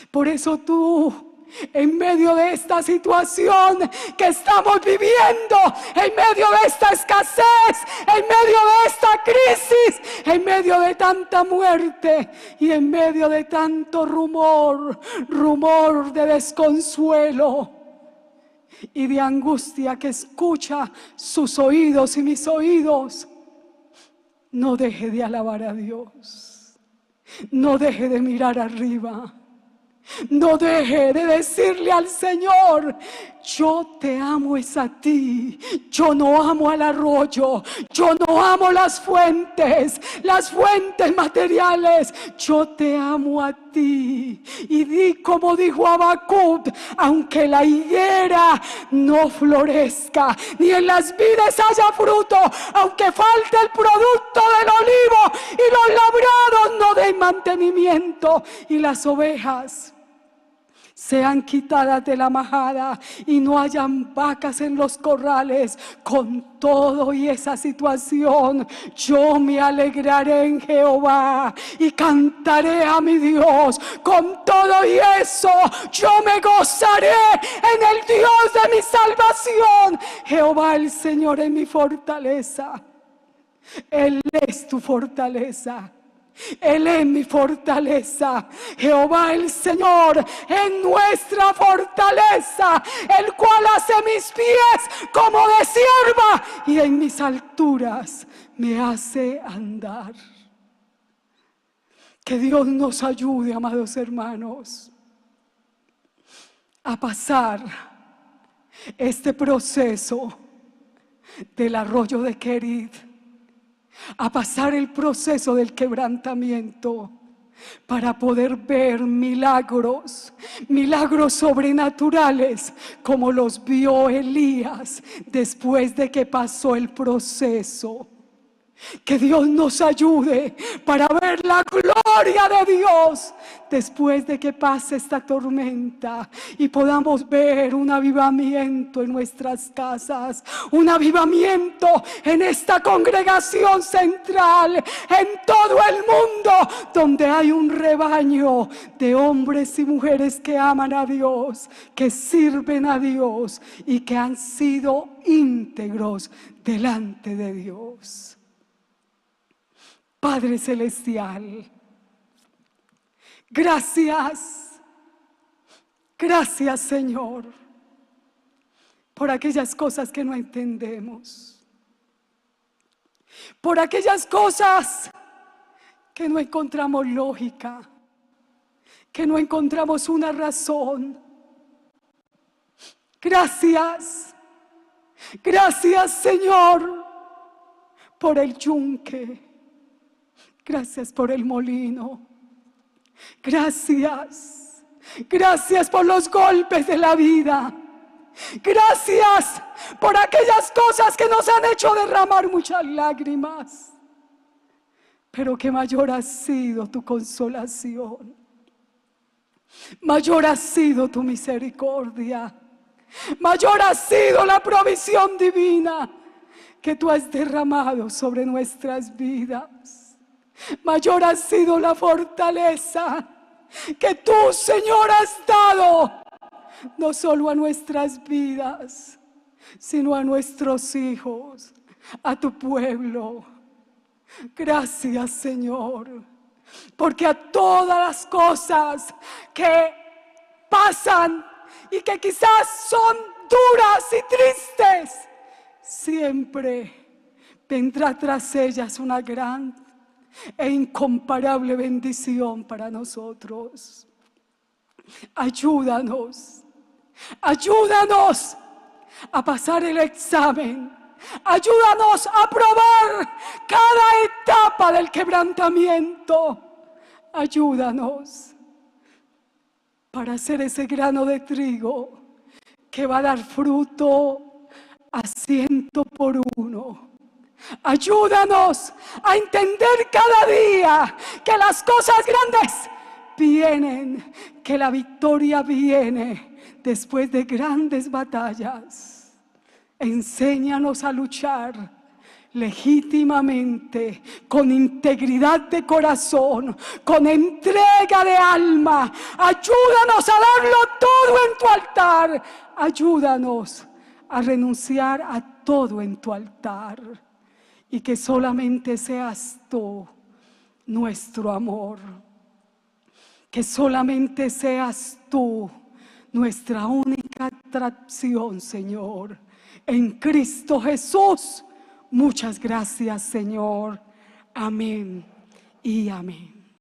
Por eso tú, en medio de esta situación que estamos viviendo, en medio de esta escasez, en medio de esta crisis, en medio de tanta muerte y en medio de tanto rumor de desconsuelo y de angustia que escucha sus oídos y mis oídos, no deje de alabar a Dios, no deje de mirar arriba. No deje de decirle al Señor: yo te amo es a ti, yo no amo al arroyo, yo no amo las fuentes materiales, yo te amo a ti. Y di como dijo Habacuc: aunque la higuera no florezca, ni en las vides haya fruto, aunque falte el producto del olivo y los labrados no den mantenimiento y las ovejas sean quitadas de la majada y no hayan vacas en los corrales, con todo y esa situación, yo me alegraré en Jehová y cantaré a mi Dios. Con todo y eso, yo me gozaré en el Dios de mi salvación. Jehová el Señor es mi fortaleza. Él es tu fortaleza. Él es mi fortaleza. Jehová el Señor es nuestra fortaleza, el cual hace mis pies como de sierva y en mis alturas me hace andar. Que Dios nos ayude, amados hermanos, a pasar este proceso del arroyo de Kerit, a pasar el proceso del quebrantamiento, para poder ver milagros sobrenaturales como los vio Elías después de que pasó el proceso. Que Dios nos ayude para ver la gloria de Dios después de que pase esta tormenta y podamos ver un avivamiento en nuestras casas, un avivamiento en esta congregación central, en todo el mundo, donde hay un rebaño de hombres y mujeres que aman a Dios, que sirven a Dios y que han sido íntegros delante de Dios. Padre Celestial, gracias, gracias Señor, por aquellas cosas que no entendemos, por aquellas cosas que no encontramos lógica, que no encontramos una razón. Gracias, gracias Señor, por el yunque. Gracias por el molino. Gracias. Gracias por los golpes de la vida. Gracias por aquellas cosas que nos han hecho derramar muchas lágrimas. Pero que mayor ha sido tu consolación. Mayor ha sido tu misericordia. Mayor ha sido la provisión divina que tú has derramado sobre nuestras vidas. Mayor ha sido la fortaleza que tú, Señor, has dado, no solo a nuestras vidas, sino a nuestros hijos, a tu pueblo. Gracias, Señor, porque a todas las cosas que pasan y que quizás son duras y tristes, siempre vendrá tras ellas una gran e incomparable bendición para nosotros. Ayúdanos, ayúdanos a pasar el examen, ayúdanos a probar cada etapa del quebrantamiento, ayúdanos para hacer ese grano de trigo que va a dar fruto a 100 por 1. Ayúdanos a entender cada día que las cosas grandes vienen, que la victoria viene después de grandes batallas. Enséñanos a luchar legítimamente, con integridad de corazón, con entrega de alma. Ayúdanos a darlo todo en tu altar. Ayúdanos a renunciar a todo en tu altar. Y que solamente seas tú nuestro amor. Que solamente seas tú nuestra única atracción, Señor. En Cristo Jesús. Muchas gracias, Señor. Amén y amén.